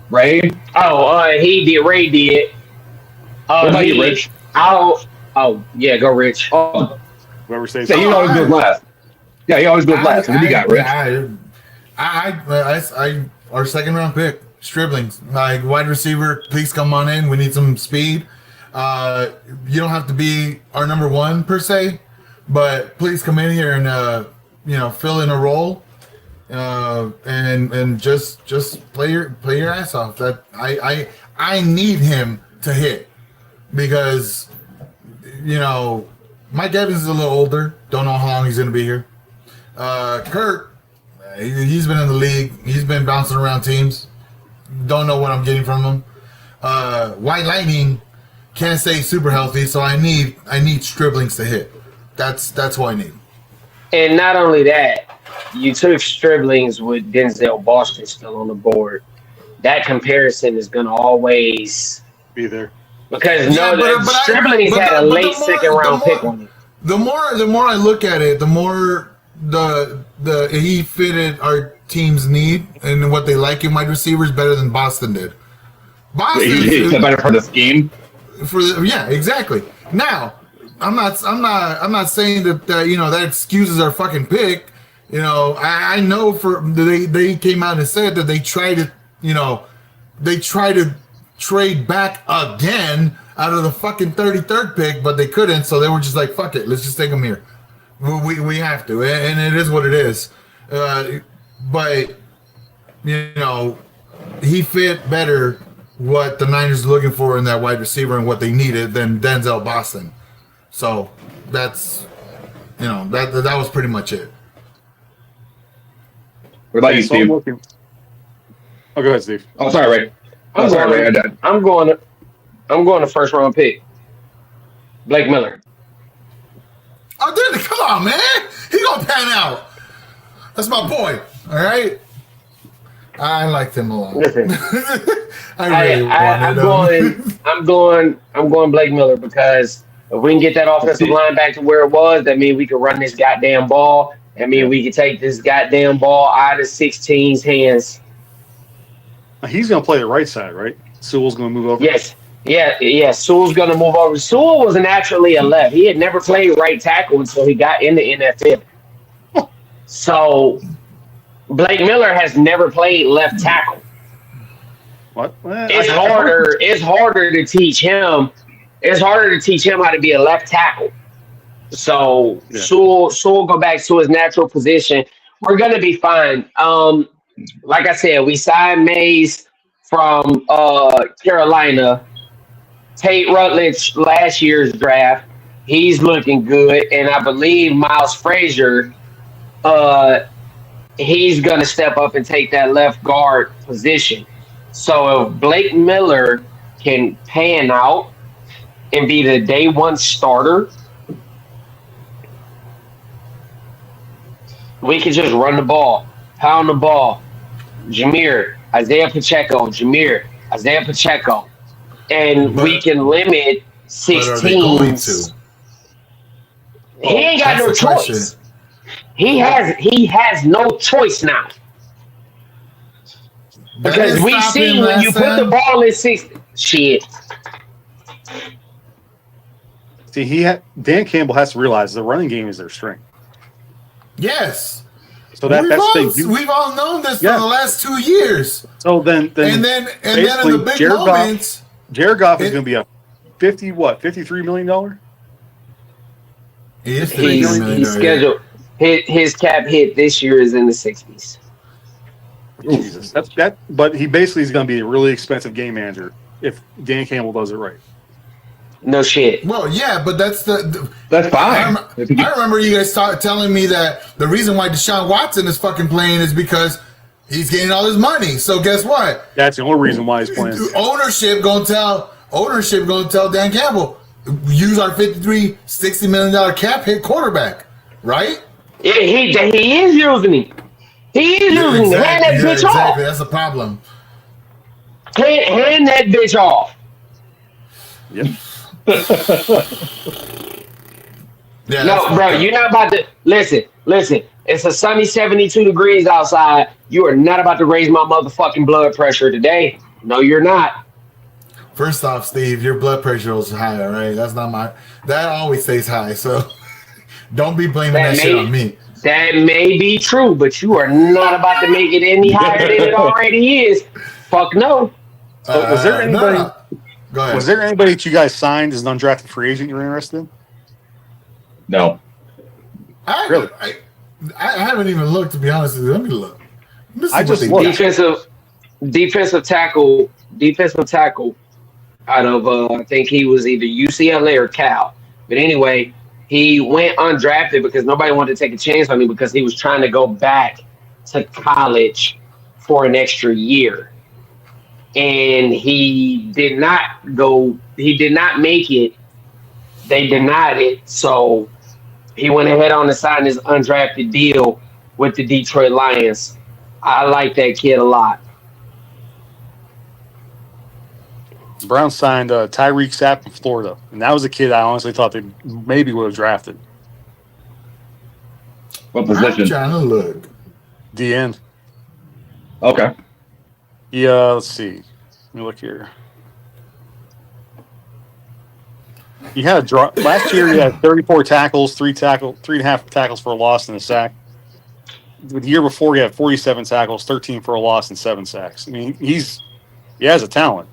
Ray? Ray did. What about you, Rich? Yeah, go Rich. Oh, Whoever says so he always goes last. Yeah, he always goes last. What do you got, Rich? Our second round pick, Striblings, like wide receiver. Please come on in. We need some speed. You don't have to be our number one per se, but please come in here and fill in a role, and just play your ass off. That I need him to hit because Mike Evans is a little older. Don't know how long he's gonna be here. Kurt, he's been in the league. He's been bouncing around teams. Don't know what I'm getting from him. White Lightning can't stay super healthy, so I need Striblings to hit. That's what I need. And not only that, you took Striblings with Denzel Boston still on the board. That comparison is going to always be there. because Striblings had a late second round pick on it. The more I look at it, the more the he fitted our team's need and what they like in wide receivers better than Boston did. Boston He's better for the scheme. Exactly. Now, I'm not saying that that excuses our fucking pick. I know they came out and said that they try to trade back again out of the fucking 33rd pick, but they couldn't, so they were just like, fuck it, let's just take them here. We have to, and it is what it is. But he fit better what the Niners are looking for in that wide receiver and what they needed than Denzel Boston. So that's that was pretty much it. What about you, So I'm Steve? looking- Oh, go ahead, Steve. Oh, sorry, Ray. I'm going to first round pick. Blake Miller. Oh, dude, come on, man. He gonna pan out. That's my boy. All right. I liked him a lot. Listen, I really I'm going Blake Miller because if we can get that offensive line back to where it was, that means we can run this goddamn ball. That means we can take this goddamn ball out of 16's hands. He's going to play the right side, right? Sewell's going to move over. Yes. Yeah. Sewell's going to move over. Sewell was naturally a left. He had never played right tackle until he got in the NFL. So Blake Miller has never played left tackle. What? It's harder. It's harder to teach him. It's harder to teach him how to be a left tackle. So Sewell will go back to his natural position. We're gonna be fine. Like I said, we signed Mays from Carolina. Tate Rutledge last year's draft. He's looking good, and I believe Miles Frazier. He's gonna step up and take that left guard position. So if Blake Miller can pan out and be the day one starter, we can just run the ball, pound the ball. Jameer, Isaiah Pacheco, and we can limit 16. He ain't got no choice. He has no choice now. Because we see when you put the ball in 60, shit. See, Dan Campbell has to realize the running game is their strength. Yes. So that's the thing. We've all known this for the last 2 years. So then and then in the big moments, Jared Goff is going to be a $53 million. He's scheduled. His cap hit this year is in the 60s. Jesus, but he basically is going to be a really expensive game manager if Dan Campbell does it right. No shit. Well, yeah, but that's fine. I remember you guys telling me that the reason why Deshaun Watson is fucking playing is because he's getting all his money. So guess what? That's the only reason why he's playing. Ownership gonna tell Dan Campbell, use our $60 million cap hit quarterback, right? Yeah, he is using him. He is using him. Hand that bitch off. That's the problem. Hand that bitch off. Yep. Yeah, no, bro, you're not about to listen. It's a sunny 72 degrees outside. You are not about to raise my motherfucking blood pressure today. No, you're not. First off, Steve, your blood pressure is high, all right? That always stays high, so don't be blaming that shit on me. That may be true, but you are not about to make it any higher than it already is. Fuck no. So was there anybody? No. Go ahead. Was there anybody that you guys signed as an undrafted free agent you're interested in? No. Really? I haven't even looked, to be honest with you. Let me look. I just looked. Defensive tackle out of I think he was either UCLA or Cal. But anyway, he went undrafted because nobody wanted to take a chance on him because he was trying to go back to college for an extra year. And he did not make it. They denied it. So he went ahead on to sign his undrafted deal with the Detroit Lions. I like that kid a lot. The Browns signed Tyreek Sapp from Florida. And that was a kid I honestly thought they maybe would have drafted. What position? I'm trying to look. DN. Okay. Yeah, let's see. Let me look here. He had last year. He had 34 tackles, 3.5 tackles for a loss and a sack. The year before, he had 47 tackles, 13 for a loss and 7 sacks. I mean, he has a talent.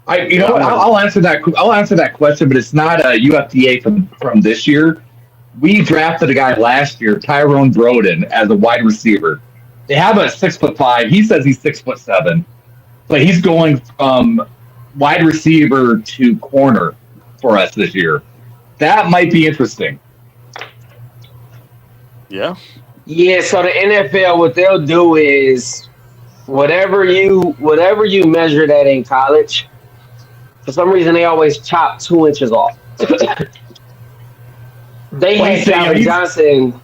I'll answer that. I'll answer that question, but it's not a UFDA from this year. We drafted a guy last year, Tyrone Broden, as a wide receiver. They have a 6'5". He says he's 6'7", but he's going from wide receiver to corner for us this year. That might be interesting. Yeah. Yeah. So the NFL, what they'll do is whatever you measure that in college. For some reason, they always chop 2 inches off. They had Calvin Johnson.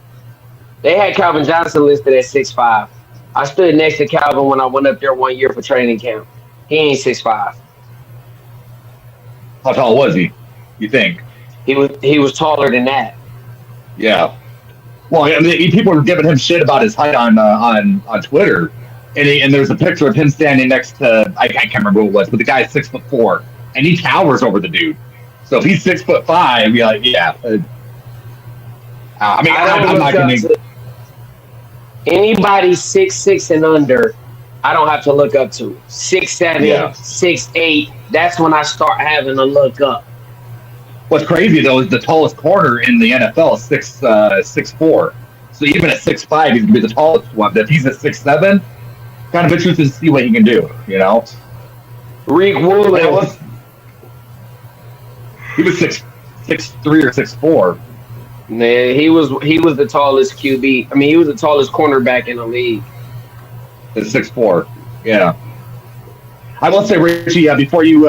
They had Calvin Johnson listed at 6'5". I stood next to Calvin when I went up there 1 year for training camp. He ain't 6'5". How tall was he? You think? He was taller than that. Yeah. Well, I mean, people were giving him shit about his height on Twitter, and there's a picture of him standing next to I can't remember who it was, but the guy's 6'4", and he towers over the dude. So if he's 6'5", you're like, yeah. I'm not going to. Anybody 6'6" and under, I don't have to look up to. 6'7", Yeah. 6'8". That's when I start having to look up. What's crazy though is the tallest corner in the NFL is 6'4". So even at 6'5", he's gonna be the tallest one. If he's at 6'7", kind of interested to see what he can do. You know, Reek Woolen. He was 6'3" or 6'4". Man, he was the tallest QB. I mean, he was the tallest cornerback in the league. At 6'4". Yeah. I will say, Richie, before you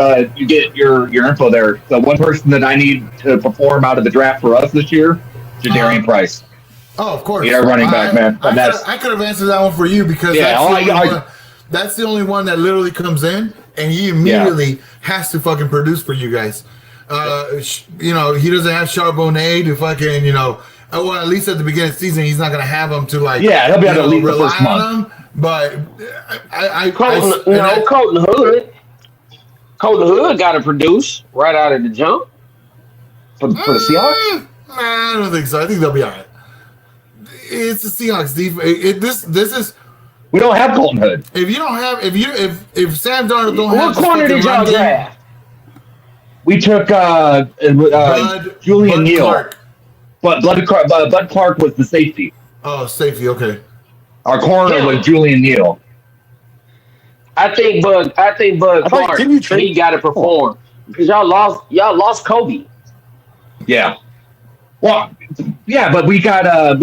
get your info there, the one person that I need to perform out of the draft for us this year, Jadarian Price. Oh, of course. Yeah, running back, man. I could have answered that one for you because that's the only one that literally comes in and he immediately has to fucking produce for you guys. You know, he doesn't have Charbonnet to fucking, you know, well, at least at the beginning of the season, he's not going to have him to like, he'll be able to leave the rely first month. on him. But Colton Hood. Colton Hood got to produce right out of the jump. For the Seahawks? Nah, I don't think so. I think they'll be all right. It's the Seahawks defense. This is. We don't have Colton Hood. If you don't have, if Sam Darnold don't have, What corner did y'all draft? We took Julian Neal, Clark. but Bud Clark was the safety. Oh, safety. Okay. Our corner was Julian Neal. I think Bud Clark. Didn't you trade? He got to perform because y'all lost Kobe. Yeah. Well, yeah, but we got Ty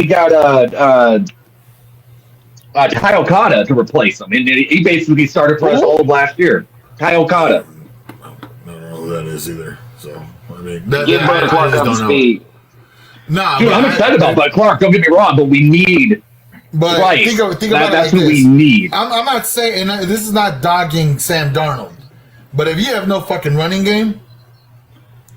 Okada to replace him, and he basically started for us all of last year. Ty Okada. I don't know who that is either. So I mean, Get Bud Clark up to speed. Nah, Dude, I'm excited about Bud Clark. Don't get me wrong, but we need. But Price. think about it That's like what this. we need. I'm not saying this is not dogging Sam Darnold, but if you have no fucking running game,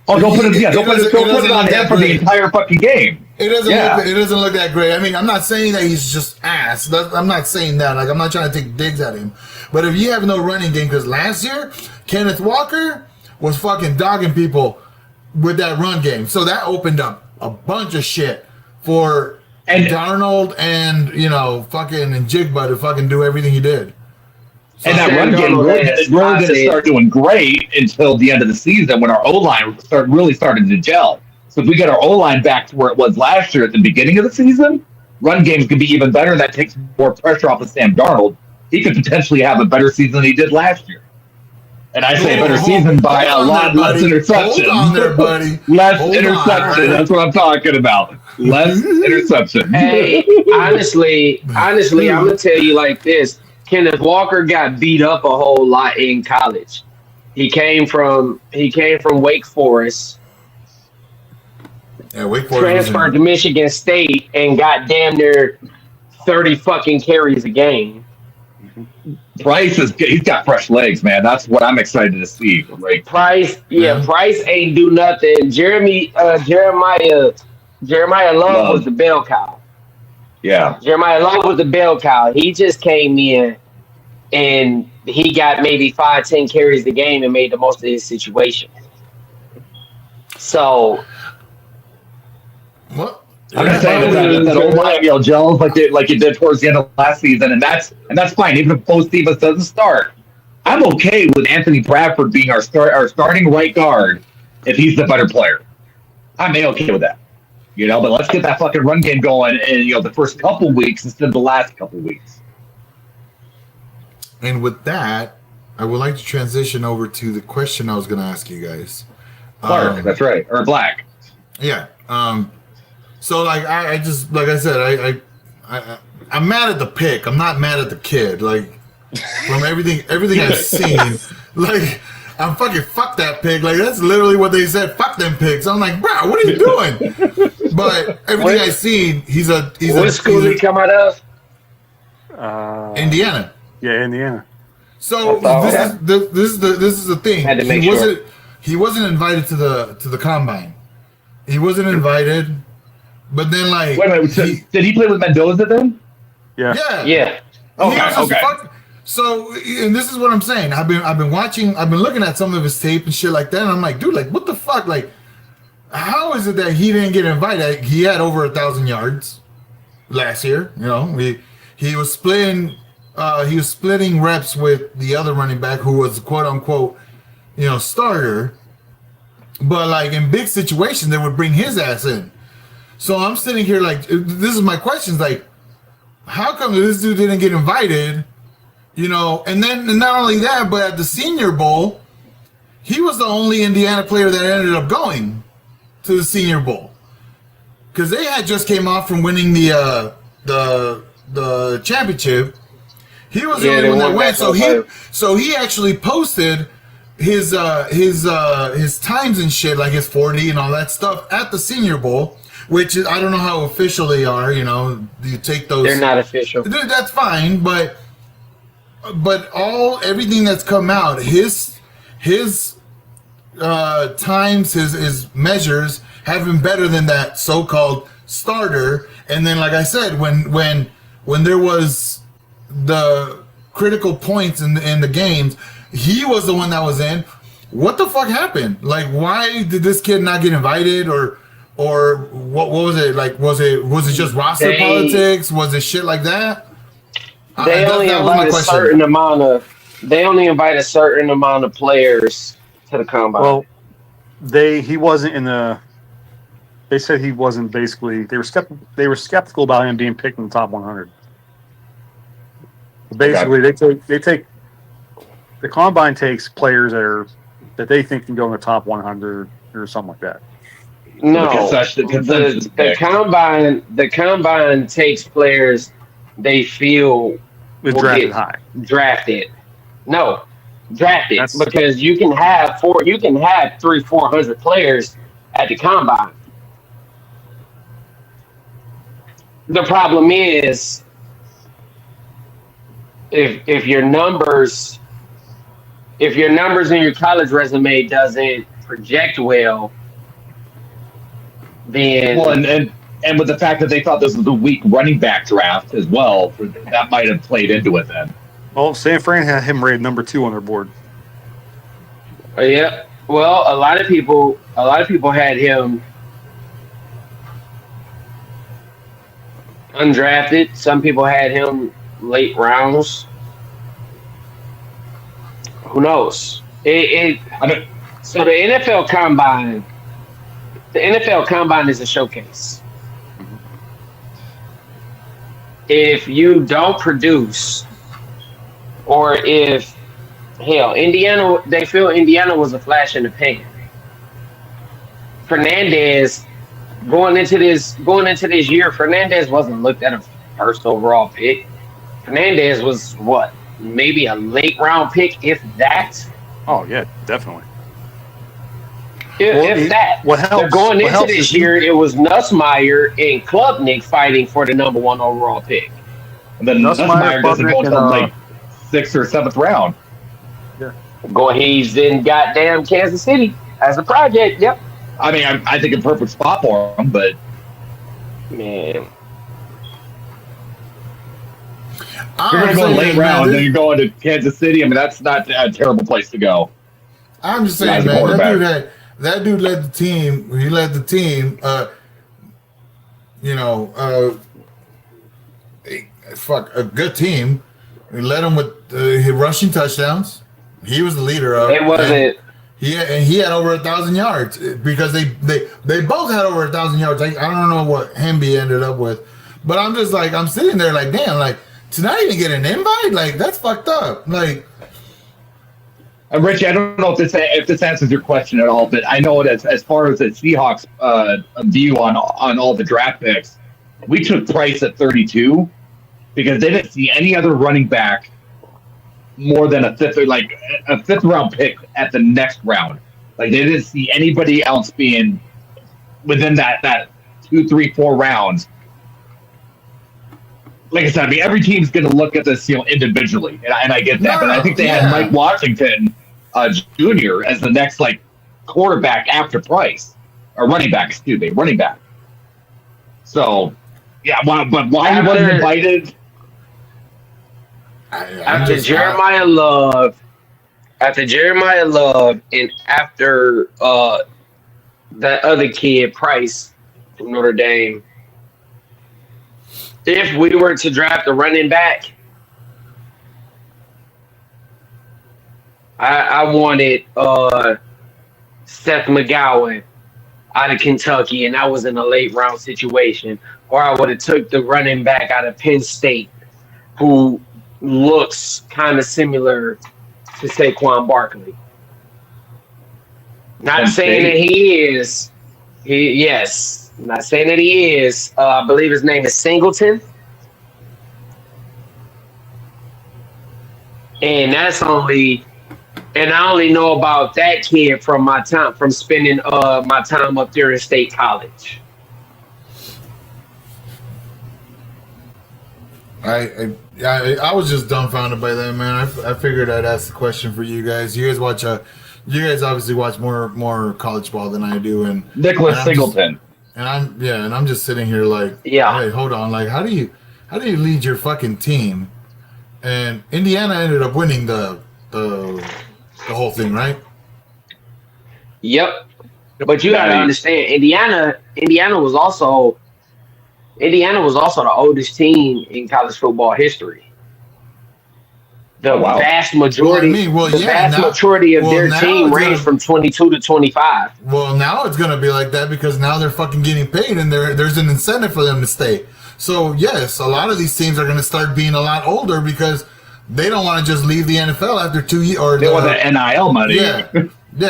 Oh, don't put it. Yeah, don't put it on look him that for the great. entire fucking game. It doesn't. Yeah. It doesn't look that great. I mean, I'm not saying that he's just ass. I'm not saying that. Like, I'm not trying to take digs at him. But if you have no running game, because last year Kenneth Walker was fucking dogging people with that run game, so that opened up a bunch of shit for Darnold and fucking Jigba to fucking do everything he did. So And that Sam run game Darnold really didn't start doing great until the end of the season when our O-line really started to gel. So if we get our O-line back to where it was last year at the beginning of the season, run games could be even better. That takes more pressure off of Sam Darnold. He could potentially have a better season than he did last year. And I say a better season by a lot less interceptions. Hold on there, buddy. Less Hold interception. on. That's what I'm talking about. Less interception. Hey, honestly, I'm gonna tell you like this. Kenneth Walker got beat up a whole lot in college. He came from Wake Forest, Yeah, Wake Forest transferred to Michigan State, and got damn near 30 fucking carries a game. Price he's got fresh legs, man. That's what I'm excited to see. Like Price ain't do nothing. Jeremiah Love was the bell cow. yeah. Jeremiah Love was the bell cow. He just came in and he got maybe 5-10 carries a game and made the most of his situation. So What? I'm just saying that old line gels like it did towards the end of last season, and that's fine. Even if Bo Stevens doesn't start, I'm okay with Anthony Bradford being our starting right guard if he's the better player. I'm okay with that, But let's get that fucking run game going in the first couple weeks instead of the last couple weeks. And with that, I would like to transition over to the question I was going to ask you guys. Clark, that's right, or Black. Yeah. So like I just like I said I'm mad at the pick. I'm not mad at the kid. Like from everything I've seen, like I'm fuck that pick. Like that's literally what they said. Fuck them picks. I'm like, bro, what are you doing? But everything I've seen, he's what school did he come out of? Indiana. Yeah, Indiana. So this is the thing. Had to make sure. He wasn't invited to the combine. He wasn't invited. But then, like, Wait a minute. Did he play with Mendoza then? Yeah. Yeah. Okay. So, and this is what I'm saying. I've been watching. I've been looking at some of his tape and shit like that. And I'm like, dude, like, what the fuck? Like, how is it that he didn't get invited? He had over 1,000 yards last year. he was splitting reps with the other running back who was quote unquote, starter. But like in big situations, they would bring his ass in. So I'm sitting here like, this is my questions. Like, how come this dude didn't get invited? And then not only that, but at the Senior Bowl, he was the only Indiana player that ended up going to the Senior Bowl because they had just came off from winning the championship. He was the only one that went. So he actually posted his times and shit, like his 40 and all that stuff at the Senior Bowl, which is, I don't know how official they are. You take those. They're not official. That's fine, but everything that's come out, his times, his measures have been better than that so-called starter. And then, like I said, when there was the critical points in the games, he was the one that was in. What the fuck happened? Like, why did this kid not get invited, or what was it? Like, was it just roster politics? Was it shit like that? They only invite a certain amount of players to the combine. Well, he wasn't in the. They said he wasn't. Basically, they were skeptical about him being picked in the top 100. Basically, they take the combine takes players that they think can go in the top 100 or something like that. No, the combine takes players they feel was drafted high. Drafted. No, drafted. Because you can have 300-400 players at the combine. The problem is if your numbers in your college resume doesn't project well, then and with the fact that they thought this was a weak running back draft as well, that might have played into it then. Well, San Fran had him rated number 2 on their board. Yeah. Well, a lot of people had him undrafted. Some people had him late rounds. Who knows? So the NFL Combine is a showcase. If you don't produce, or if they feel Indiana was a flash in the pan. Fernandez going into this year, Fernandez wasn't looked at a first overall pick. Fernandez was maybe a late round pick, if that. Oh yeah, definitely. If that. What helps? Going into this year, it was Nussmeier and Klubnik fighting for the number 1 overall pick. And then Nussmeier doesn't go until like 6th or 7th round. Yeah. He's in goddamn Kansas City as a project. Yep. I mean, I think a perfect spot for him, but man. You're going to go late round, then you're going to Kansas City. I mean, that's not a terrible place to go. I'm just saying, man, that dude led the team. He led the team. A good team. He led them with rushing touchdowns. He was the leader of. It wasn't. He had over 1,000 yards because they both had over 1,000 yards. I don't know what Hemby ended up with, but I'm just like, I'm sitting there like, damn, like to not even get an invite, like that's fucked up. Like, Richie, I don't know if this answers your question at all, but I know that as far as the Seahawks view on all the draft picks, we took Price at 32 because they didn't see any other running back more than a fifth round pick at the next round. Like they didn't see anybody else being within that 2, 3, 4 rounds. Like I said, I mean, every team's going to look at this, individually, and I get that. But I think they had Mike Washington Jr. as the next quarterback after Price, or running back. So, yeah, but why he wasn't invited? After Jeremiah Love, and after that other kid Price from Notre Dame. if we were to draft a running back, I wanted Seth McGowan out of Kentucky, and that was in a late round situation. Or I would have took the running back out of Penn State, who looks kind of similar to Saquon Barkley. Not saying that he is. Yes. Not saying that he is. I believe his name is Singleton. And that's only, and I only know about that kid from my time, from spending my time up there in State College. I was just dumbfounded by that, man. I figured I'd ask the question for you guys. You guys watch you guys obviously watch more college ball than I do, and Nicholas Singleton. I'm just sitting here like, Yeah. Hey, hold on, like how do you lead your fucking team? And Indiana ended up winning the whole thing, right? Yep. But you got to understand, Indiana was also the oldest team in college football history. The vast majority, majority of their team ranged from 22 to 25. Well, now it's gonna be like that because now they're fucking getting paid, and there's an incentive for them to stay. So yes, a lot of these teams are gonna start being a lot older because they don't want to just leave the NFL after 2 years. Or they want the NIL money. Yeah.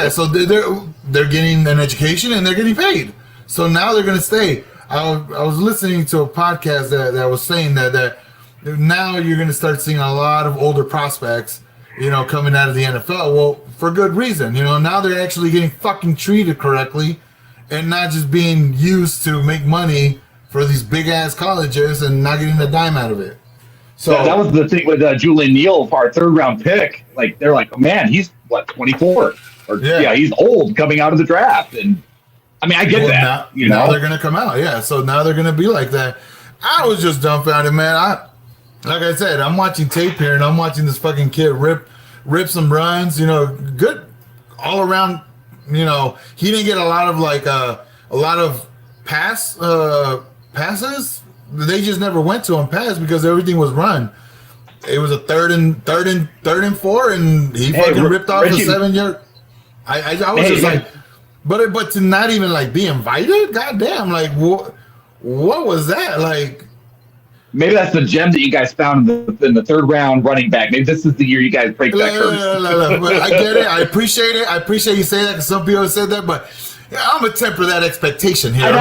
So they're getting an education and they're getting paid. So now they're gonna stay. I was listening to a podcast that was saying that now you're going to start seeing a lot of older prospects, coming out of the NFL. Well, for good reason. Now they're actually getting fucking treated correctly and not just being used to make money for these big ass colleges and not getting a dime out of it. So that was the thing with Julian Neal for our third round pick. Like they're like, man, he's 24, or he's old coming out of the draft, and I mean, I get that. Now they're gonna come out, So now they're gonna be like that. I was just dumbfounded, man. Like I said, I'm watching tape here, and I'm watching this fucking kid rip some runs. Good all around. He didn't get a lot of passes. They just never went to him pass because everything was run. It was a third and 4, and he fucking ripped off the 7-yard. I was just like. But to not even like be invited, goddamn! Like what was that? Like maybe that's the gem that you guys found in the third round running back. Maybe this is the year you guys break that curse. I get it. I appreciate it. I appreciate you saying that because some people have said that, but I'm gonna temper that expectation here.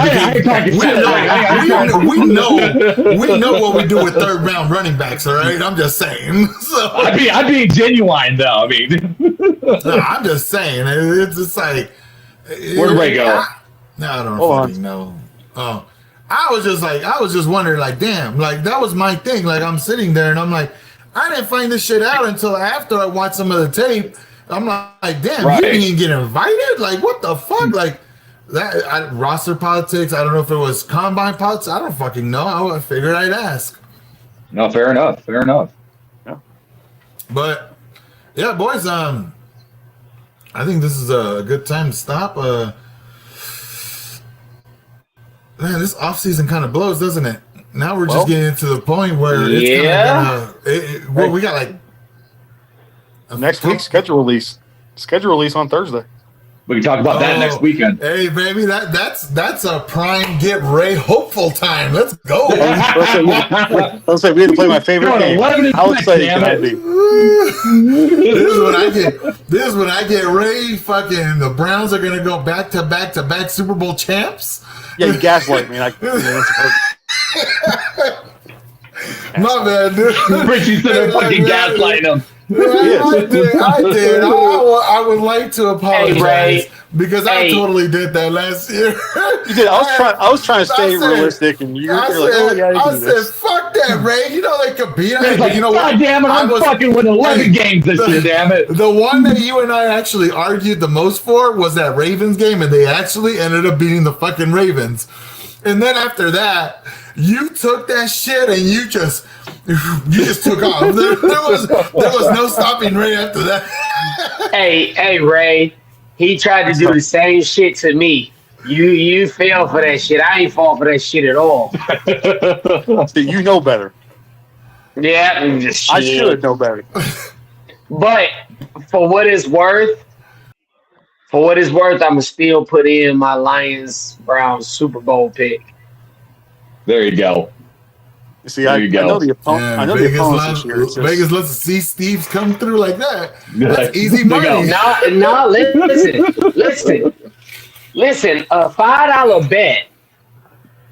We know what we do with third round running backs. All right, I'm just saying. So I'd be genuine though. I mean, no, I'm just saying. It's just like. Where'd Ray go? I don't fucking know. Oh, I was just wondering, like, damn, like that was my thing. Like, I'm sitting there and I'm like, I didn't find this shit out until after I watched some of the tape. I'm like, damn, you didn't even get invited? Like, what the fuck? Like, that roster politics. I don't know if it was combine politics. I don't fucking know. I figured I'd ask. No, fair enough. Yeah. But yeah, boys. I think this is a good time to stop. Man, this offseason kind of blows, doesn't it? Now we're just getting to the point where it's kind of we got like next week's schedule release on Thursday. We can talk about that next weekend. Hey, baby, that's a prime get Ray hopeful time. Let's go. Let's say we had to play my favorite game. How excited can I be? This is when I get Ray. Fucking the Browns are gonna go back to back Super Bowl champs. Yeah, you gaslight me. My bad, dude. Richie said fucking gaslighting him. I did. I would like to apologize because I totally did that last year. You did. I was trying to stay realistic, and you're like, "Oh yeah, you can do this." "Fuck that, Ray. They could beat us." Like, you know what? God damn it! I'm fucking with 11 games this year. Damn it! The one that you and I actually argued the most for was that Ravens game, and they actually ended up beating the fucking Ravens. And then after that, you took that shit and you just took off. There was no stopping Ray after that. Hey, Ray. He tried to do the same shit to me You fell for that shit. I ain't fall for that shit at all. See, you know better. Yeah, just I shit. should know better. But for what it's worth, I'm gonna still put in my Lions Browns Super Bowl pick. There you go. See, There I you go. know the opponent. Yeah, I know the opponents this year. It's just- Vegas lets see Steve's come through like that. That's easy There you money. go. No, listen. A $5 bet.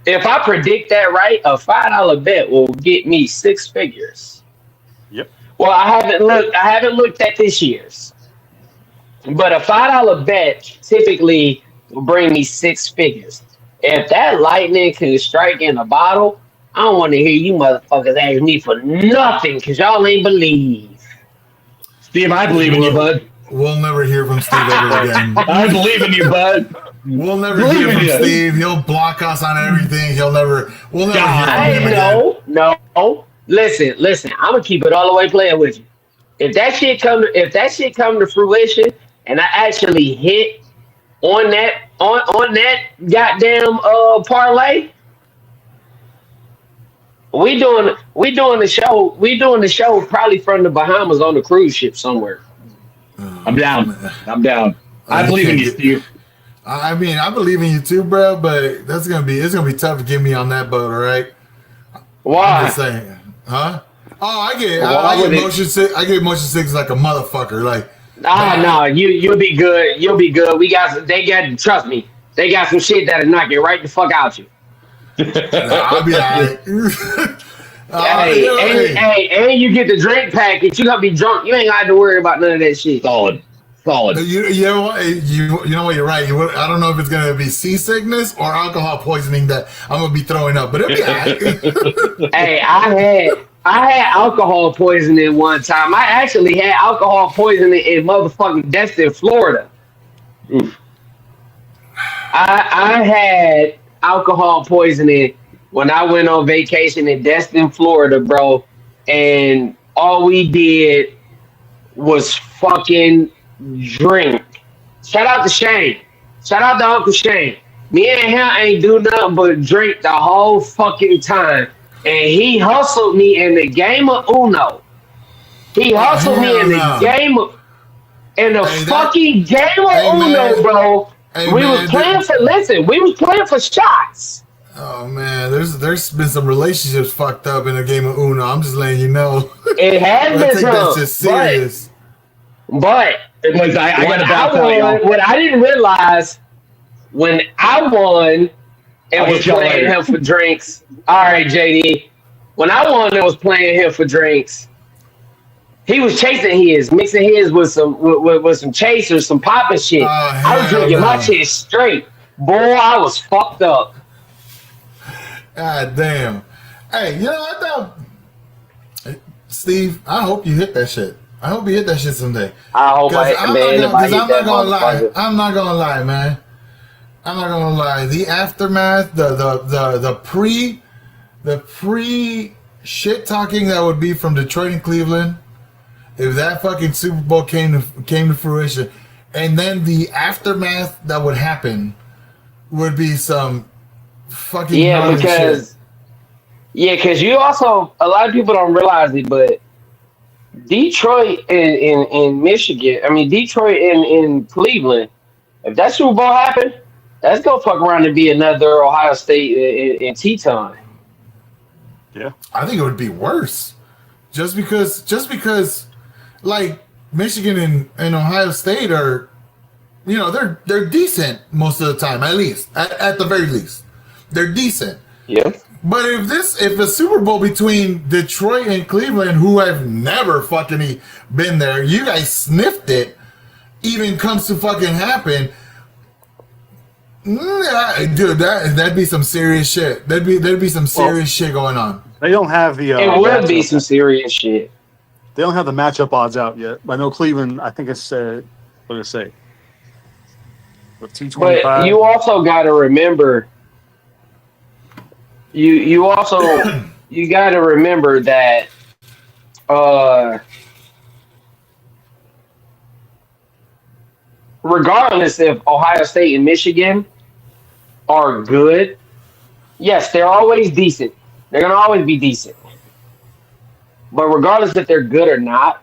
If I predict that right, a $5 bet will get me 6 figures. Yep. Well, I haven't looked at this year's, but a $5 bet typically will bring me 6 figures. If that lightning can strike in a bottle, I don't want to hear you motherfuckers ask me for nothing because y'all ain't believe. Steve, I believe in you, bud. We'll never hear from Steve ever again. I believe in you, bud. We'll never Believe hear in from you. Steve. He'll block us on everything. We'll never hear from him again. No. Listen. I'm gonna keep it all the way playing with you. If that shit come to fruition, and I actually hit on that goddamn parlay, we doing the show. We doing the show probably from the Bahamas on the cruise ship somewhere. I'm down. I believe in you, Steve. I mean, I believe in you too, bro. But it's gonna be tough to get me on that boat. All right. I'm Why? just saying, huh? Oh, I get would it- motion sick. I get motion sick like a motherfucker. Like, No, you'll be good. You'll be good. Trust me. They got some shit that'll knock it right the fuck out you. I'll be alright. And you get the drink package. You gonna be drunk. You ain't got to worry about none of that shit. Solid. You know what? You know what? You're right. I don't know if it's gonna be seasickness or alcohol poisoning that I'm gonna be throwing up, but it'll be alright. Hey, I had alcohol poisoning one time. I actually had alcohol poisoning in motherfucking Destin, Florida. Oof. I had alcohol poisoning when I went on vacation in Destin, Florida, bro. And all we did was fucking drink. Shout out to Shane. Shout out to Uncle Shane. Me and him ain't do nothing but drink the whole fucking time. And he hustled me in the game of Uno. He hustled me in the game of fucking game of Uno, man. bro. Hey, we man, was playing for shots. Oh man, there's been some relationships fucked up in a game of Uno. I'm just letting you know. It had I been think that's just serious. But Boys, I when gotta I bounce out, y'all. won, what I didn't realize when I won and I'll was hit y'all playing later. him for drinks. All right, JD. When I won and was playing him for drinks, he was chasing his, mixing his with some chasers, some popping shit. I was hell drinking my no. shit straight. Boy, I was fucked up. God damn. Hey, you know what though? Steve, I hope you hit that shit. I hope you hit that shit someday. I hope Because I'm not gonna lie. motherfucker. I'm not gonna lie, man. I'm not gonna lie. The aftermath, the pre shit talking that would be from Detroit and Cleveland, if that fucking Super Bowl came to fruition, and then the aftermath that would happen would be some fucking gnarly shit. because you also, a lot of people don't realize it, but Detroit in Michigan, Detroit in Cleveland, if that Super Bowl happened, that's gonna fuck around and be another Ohio State in Teton. Yeah. I think it would be worse, just because, like Michigan and Ohio State are, they're decent most of the time, at least at the very least, they're decent. Yeah. But if a Super Bowl between Detroit and Cleveland, who have never fucking been there, you guys sniffed it, even comes to fucking happen, dude, that'd be some serious shit. There'd be some serious shit going on. They don't have the. It would be some serious shit. They don't have the matchup odds out yet. I know Cleveland. I think it's what did it say? With 225. But you also got to remember. You also you got to remember that. Regardless if Ohio State and Michigan, are good, yes, they're always decent. They're gonna always be decent. But regardless if they're good or not,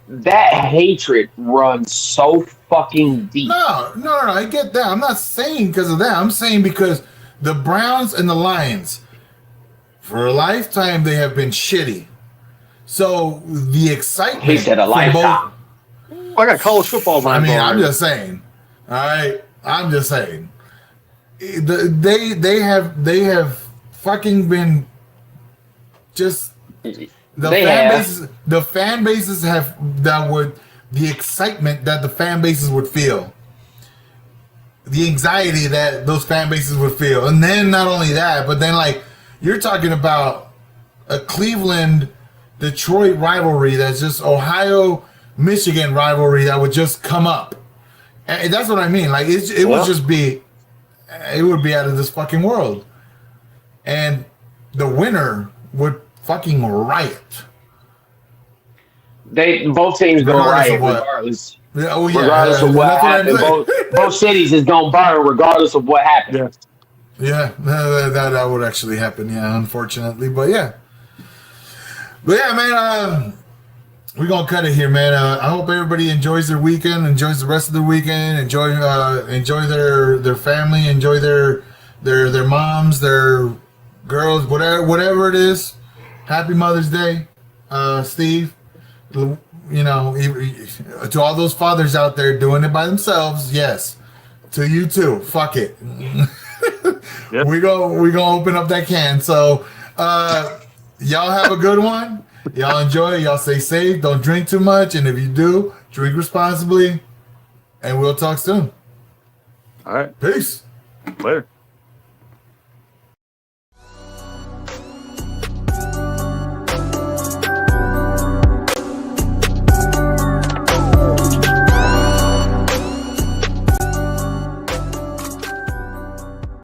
that hatred runs so fucking deep. No, I get that. I'm not saying because of that. I'm saying because the Browns and the Lions, for a lifetime, they have been shitty. So the excitement. He said a from lifetime. I got college football. I mean, I'm mind. just saying. All right, I'm just saying. They have fucking been just the fan bases have that would the excitement that the fan bases would feel, the anxiety that those fan bases would feel, and then not only that, but then like you're talking about a Cleveland Detroit rivalry that's just Ohio Michigan rivalry that would just come up, and that's what I mean. Like it would just be, it would be out of this fucking world, and the winner would fucking riot. Both teams gonna riot regardless. Yeah, oh yeah, regardless of what happened, both cities is gonna burn regardless of what happened. Yeah, that would actually happen. Yeah, unfortunately, but yeah, man. We're gonna cut it here, man. I hope everybody enjoys their weekend, enjoys the rest of the weekend, enjoy their family, enjoy their moms, their girls, whatever it is. Happy Mother's Day, Steve. You know, to all those fathers out there doing it by themselves, yes. To you too. Fuck it. Yep. We gonna open up that can. So, y'all have a good one. Y'all enjoy. Y'all stay safe. Don't drink too much, and if you do, drink responsibly. And we'll talk soon. All right. Peace. Later.